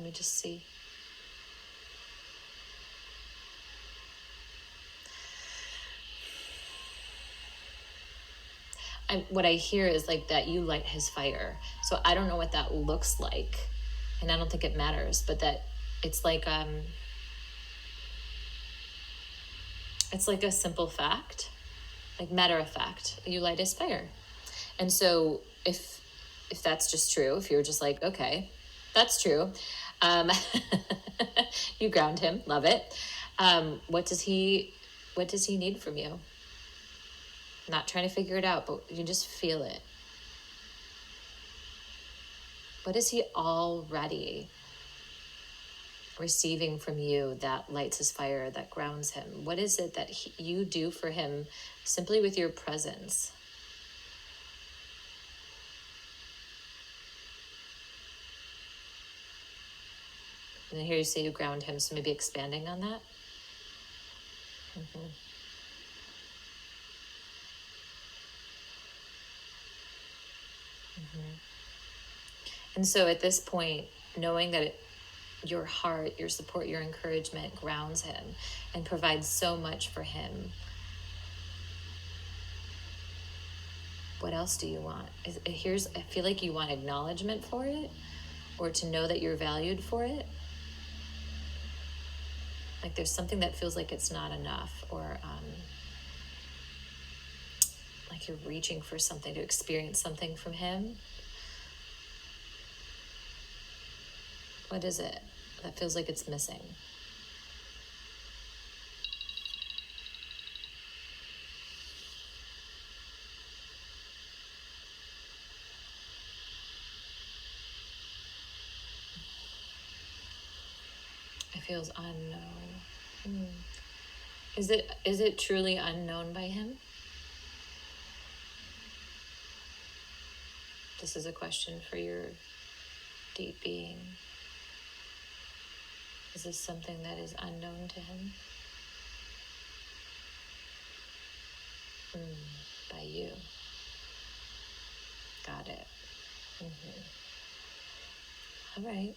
me just see. What I hear is like that you light his fire. So I don't know what that looks like, and I don't think it matters, but that it's like a simple fact, like matter of fact, you light his fire. And so if that's just true, if you're just like, okay, that's true, you ground him, love it. What does he need from you? Not trying to figure it out, but you just feel it. What is he already receiving from you that lights his fire, that grounds him? What is it that you do for him simply with your presence? And I hear you say you ground him, so maybe expanding on that. And so at this point, knowing that your heart, your support, your encouragement grounds him and provides so much for him, What else do you want? I feel like you want acknowledgement for it, or to know that you're valued for it. Like there's something that feels like it's not enough, or like you're reaching for something, to experience something from him. What is it that feels like it's missing? It feels unknown. Is it truly unknown by him? This is a question for your deep being. Is this something that is unknown to him? By you. Got it. All right.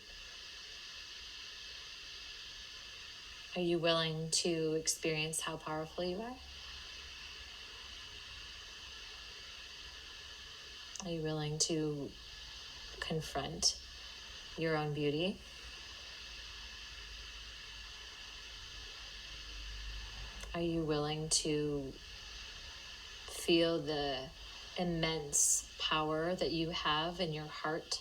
Are you willing to experience how powerful you are? Are you willing to confront your own beauty? Are you willing to feel the immense power that you have in your heart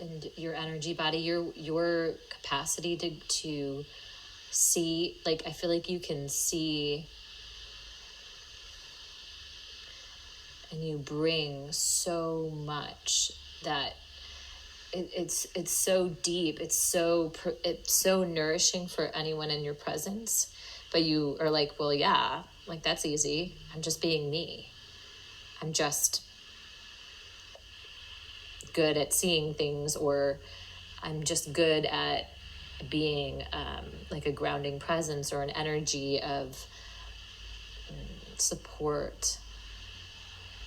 and your energy body, your capacity to see? Like, I feel like you can see, and you bring so much that it's so deep, it's so nourishing for anyone in your presence. But you are like, well, yeah, like that's easy. I'm just being me. I'm just good at seeing things, or I'm just good at being like a grounding presence or an energy of support.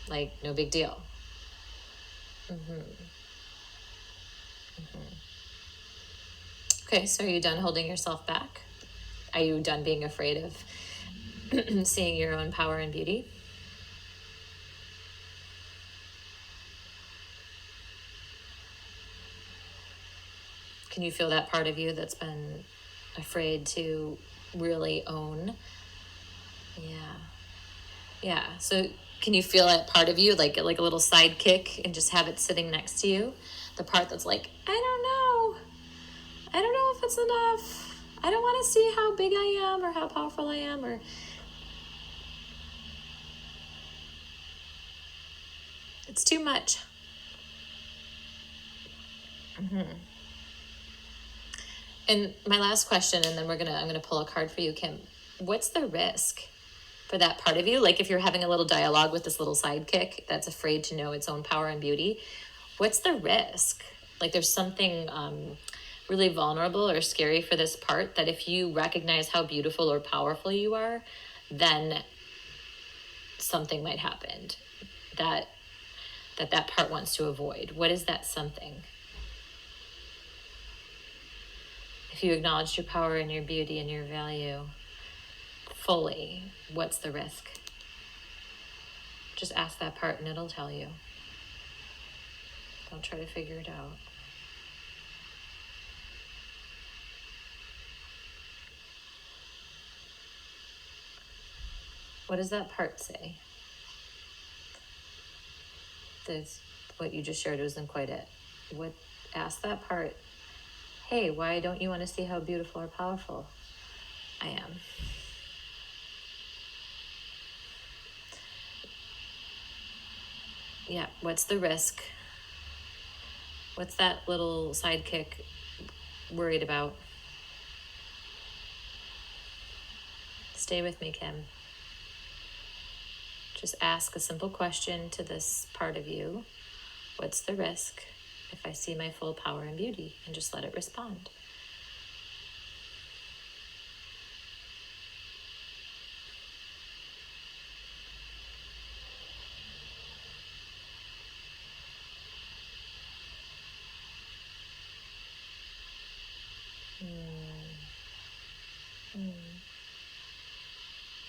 Like, no big deal. Okay, so are you done holding yourself back? Are you done being afraid of seeing your own power and beauty? Can you feel that part of you that's been afraid to really own? Yeah. Yeah. So can you feel that part of you, like a little sidekick, and just have it sitting next to you? The part that's like, I don't know. I don't know if it's enough. I don't want to see how big I am or how powerful I am, or it's too much. And my last question, and then I'm gonna pull a card for you, Kim. What's the risk for that part of you? Like, if you're having a little dialogue with this little sidekick that's afraid to know its own power and beauty, what's the risk? Like, there's something really vulnerable or scary for this part, that if you recognize how beautiful or powerful you are, then something might happen that that part wants to avoid. What is that something? If you acknowledge your power and your beauty and your value fully, what's the risk? Just ask that part and it'll tell you. Don't try to figure it out. What does that part say? What you just shared wasn't quite it. Ask that part, hey, why don't you want to see how beautiful or powerful I am? Yeah, what's the risk? What's that little sidekick worried about? Stay with me, Kim. Just ask a simple question to this part of you. What's the risk if I see my full power and beauty? And just let it respond.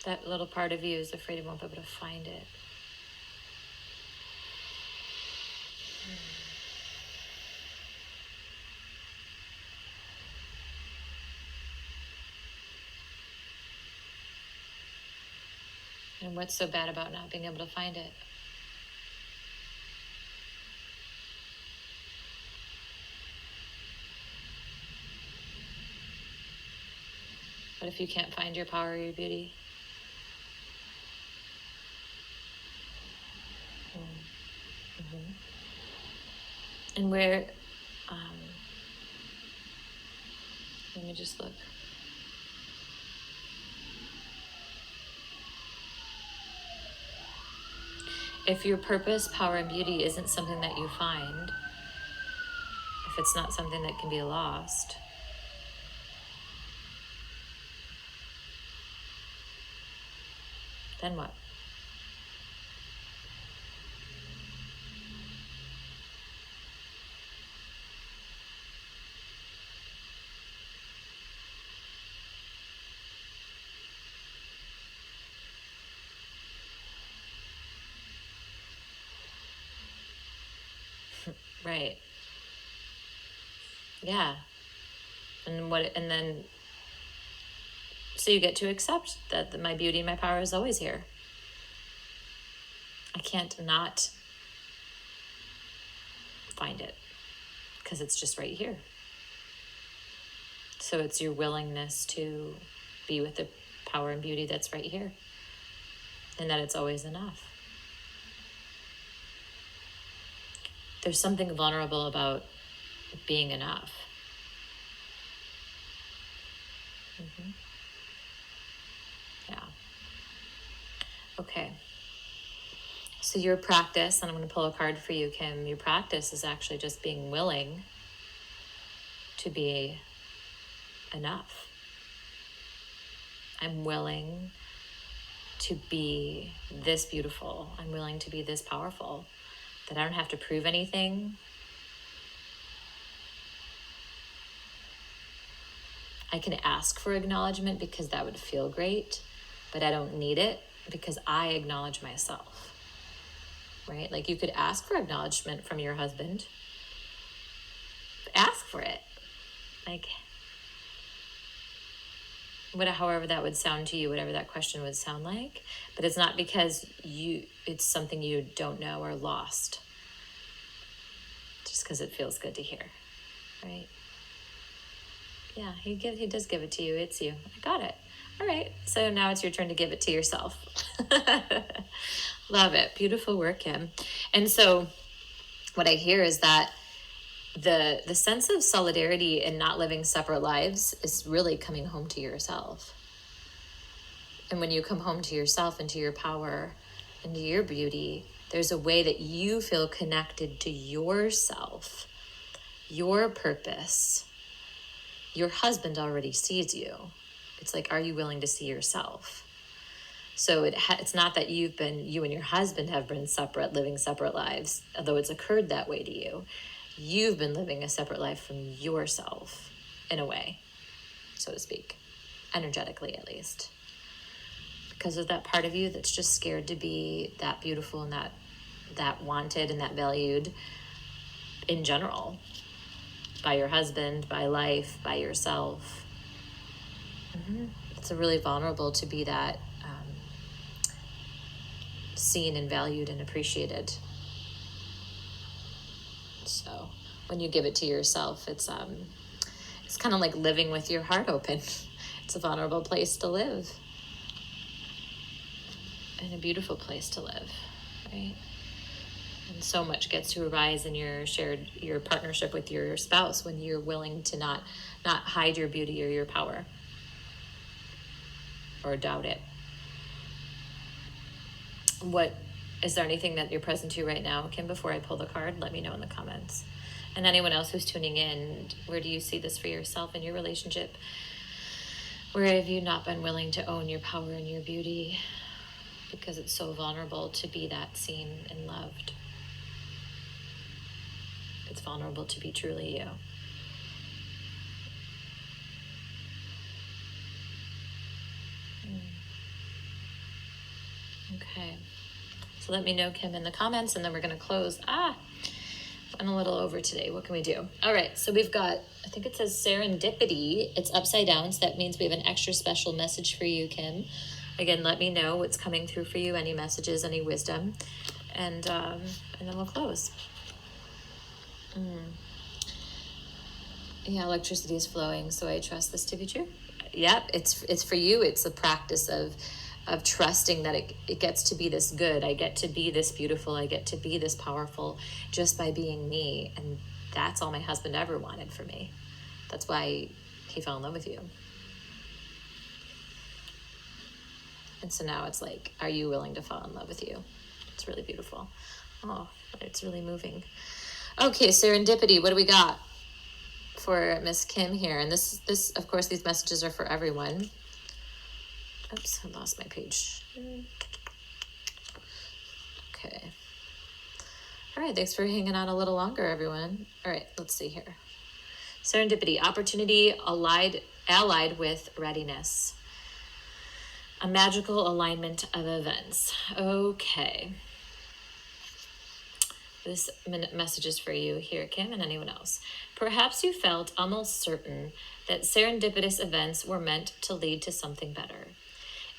That little part of you is afraid it won't be able to find it. And what's so bad about not being able to find it? What if you can't find your power or your beauty? Mm-hmm. And where, let me just look. If your purpose, power, and beauty isn't something that you find, if it's not something that can be lost, then what? Right. Yeah. And then, so you get to accept that my beauty and my power is always here. I can't not find it because it's just right here. So it's your willingness to be with the power and beauty that's right here, and that it's always enough. There's something vulnerable about being enough. Mm-hmm. Yeah. Okay. So your practice, and I'm going to pull a card for you, Kim, your practice is actually just being willing to be enough. I'm willing to be this beautiful. I'm willing to be this powerful, that I don't have to prove anything. I can ask for acknowledgement because that would feel great, but I don't need it because I acknowledge myself. Right? Like you could ask for acknowledgement from your husband. Ask for it. Like, however that would sound to you, whatever that question would sound like. But it's not because it's something you don't know or lost. Just because it feels good to hear. Right? Yeah, he does give it to you. It's you. I got it. All right. So now it's your turn to give it to yourself. Love it. Beautiful work, Kim. And so what I hear is that the sense of solidarity and not living separate lives is really coming home to yourself. And when you come home to yourself and to your power and to your beauty, there's a way that you feel connected to yourself, your purpose. Your husband already sees you. It's like, are you willing to see yourself? So it's not that you and your husband have been separate, living separate lives, although it's occurred that way to you. You've been living a separate life from yourself, in a way, so to speak, energetically at least. Because of that part of you that's just scared to be that beautiful and that wanted and that valued in general, by your husband, by life, by yourself. Mm-hmm. It's really vulnerable to be that seen and valued and appreciated. So when you give it to yourself, it's kind of like living with your heart open. It's a vulnerable place to live, and a beautiful place to live, right? And so much gets to arise in your partnership with your spouse when you're willing to not hide your beauty or your power or doubt it. Is there anything that you're present to right now, Kim? Before I pull the card, let me know in the comments. And anyone else who's tuning in, where do you see this for yourself in your relationship? Where have you not been willing to own your power and your beauty because it's so vulnerable to be that seen and loved? It's vulnerable to be truly you. Okay. So let me know, Kim, in the comments, and then we're going to close. I'm a little over today. What can we do? All right. So we've got, I think it says serendipity. It's upside down, so that means we have an extra special message for you, Kim. Again, let me know what's coming through for you, any messages, any wisdom, and then we'll close. Yeah, electricity is flowing, so I trust this to be true. Yep, it's for you. It's a practice of trusting that it gets to be this good. I get to be this beautiful. I get to be this powerful just by being me. And that's all my husband ever wanted for me. That's why he fell in love with you. And so now it's like, are you willing to fall in love with you? It's really beautiful. Oh, it's really moving. Okay, serendipity. What do we got for Miss Kim here? And this, of course, these messages are for everyone. Oops, I lost my page. Okay. All right, thanks for hanging on a little longer, everyone. All right, let's see here. Serendipity, opportunity allied with readiness. A magical alignment of events. Okay. This message is for you here, Kim, and anyone else. Perhaps you felt almost certain that serendipitous events were meant to lead to something better.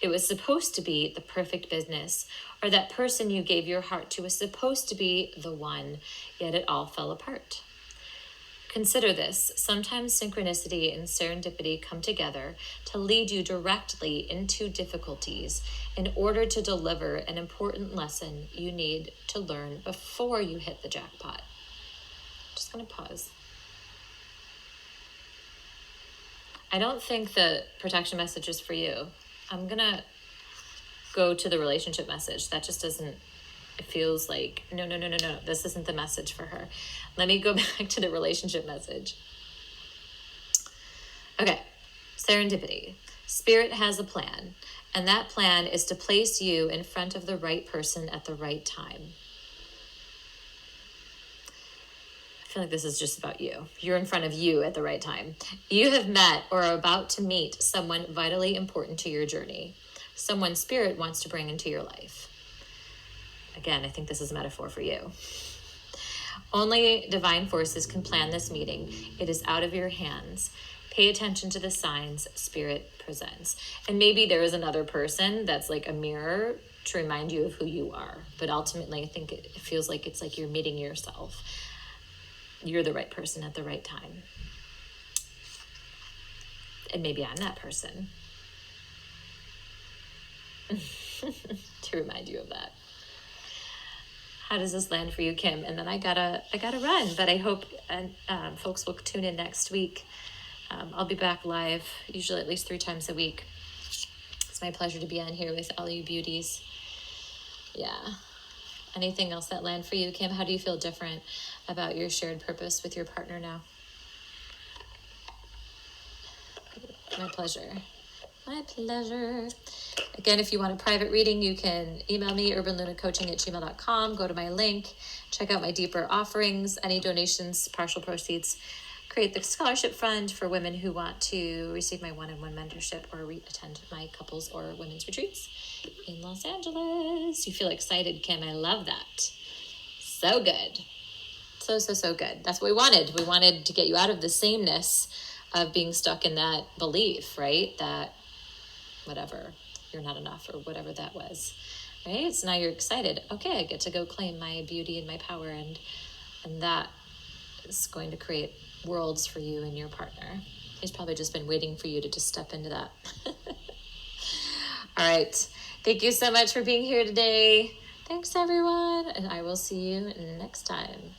It was supposed to be the perfect business, or that person you gave your heart to was supposed to be the one, yet it all fell apart. Consider this. Sometimes synchronicity and serendipity come together to lead you directly into difficulties in order to deliver an important lesson you need to learn before you hit the jackpot. Just going to pause. I don't think the protection message is for you. I'm going to go to the relationship message. That just doesn't, it feels like, no. This isn't the message for her. Let me go back to the relationship message. Okay, serendipity. Spirit has a plan, and that plan is to place you in front of the right person at the right time. I feel like this is just about you. You're in front of you at the right time. You have met or are about to meet someone vitally important to your journey, someone Spirit wants to bring into your life. Again, I think this is a metaphor for you. Only divine forces can plan this meeting. It is out of your hands. Pay attention to the signs Spirit presents. And maybe there is another person that's like a mirror to remind you of who you are. But ultimately, I think it feels like it's like you're meeting yourself. You're the right person at the right time. And maybe I'm that person. To remind you of that. How does this land for you, Kim? And then I gotta run, but I hope folks will tune in next week. I'll be back live, usually at least 3 times a week. It's my pleasure to be on here with all you beauties. Yeah. Anything else that land for you, Kim? How do you feel different about your shared purpose with your partner now? My pleasure. My pleasure. Again, if you want a private reading, you can email me, urbanlunacoaching@gmail.com. Go to my link. Check out my deeper offerings. Any donations, partial proceeds, create the scholarship fund for women who want to receive my one-on-one mentorship or attend my couples or women's retreats in Los Angeles. You feel excited, Kim. I love that. So good. So good. That's what we wanted. We wanted to get you out of the sameness of being stuck in that belief, right? That whatever, you're not enough or whatever that was, right? So now you're excited. Okay, I get to go claim my beauty and my power, and that is going to create worlds for you and your partner. He's probably just been waiting for you to just step into that. All right. Thank you so much for being here today. Thanks, everyone, and I will see you next time.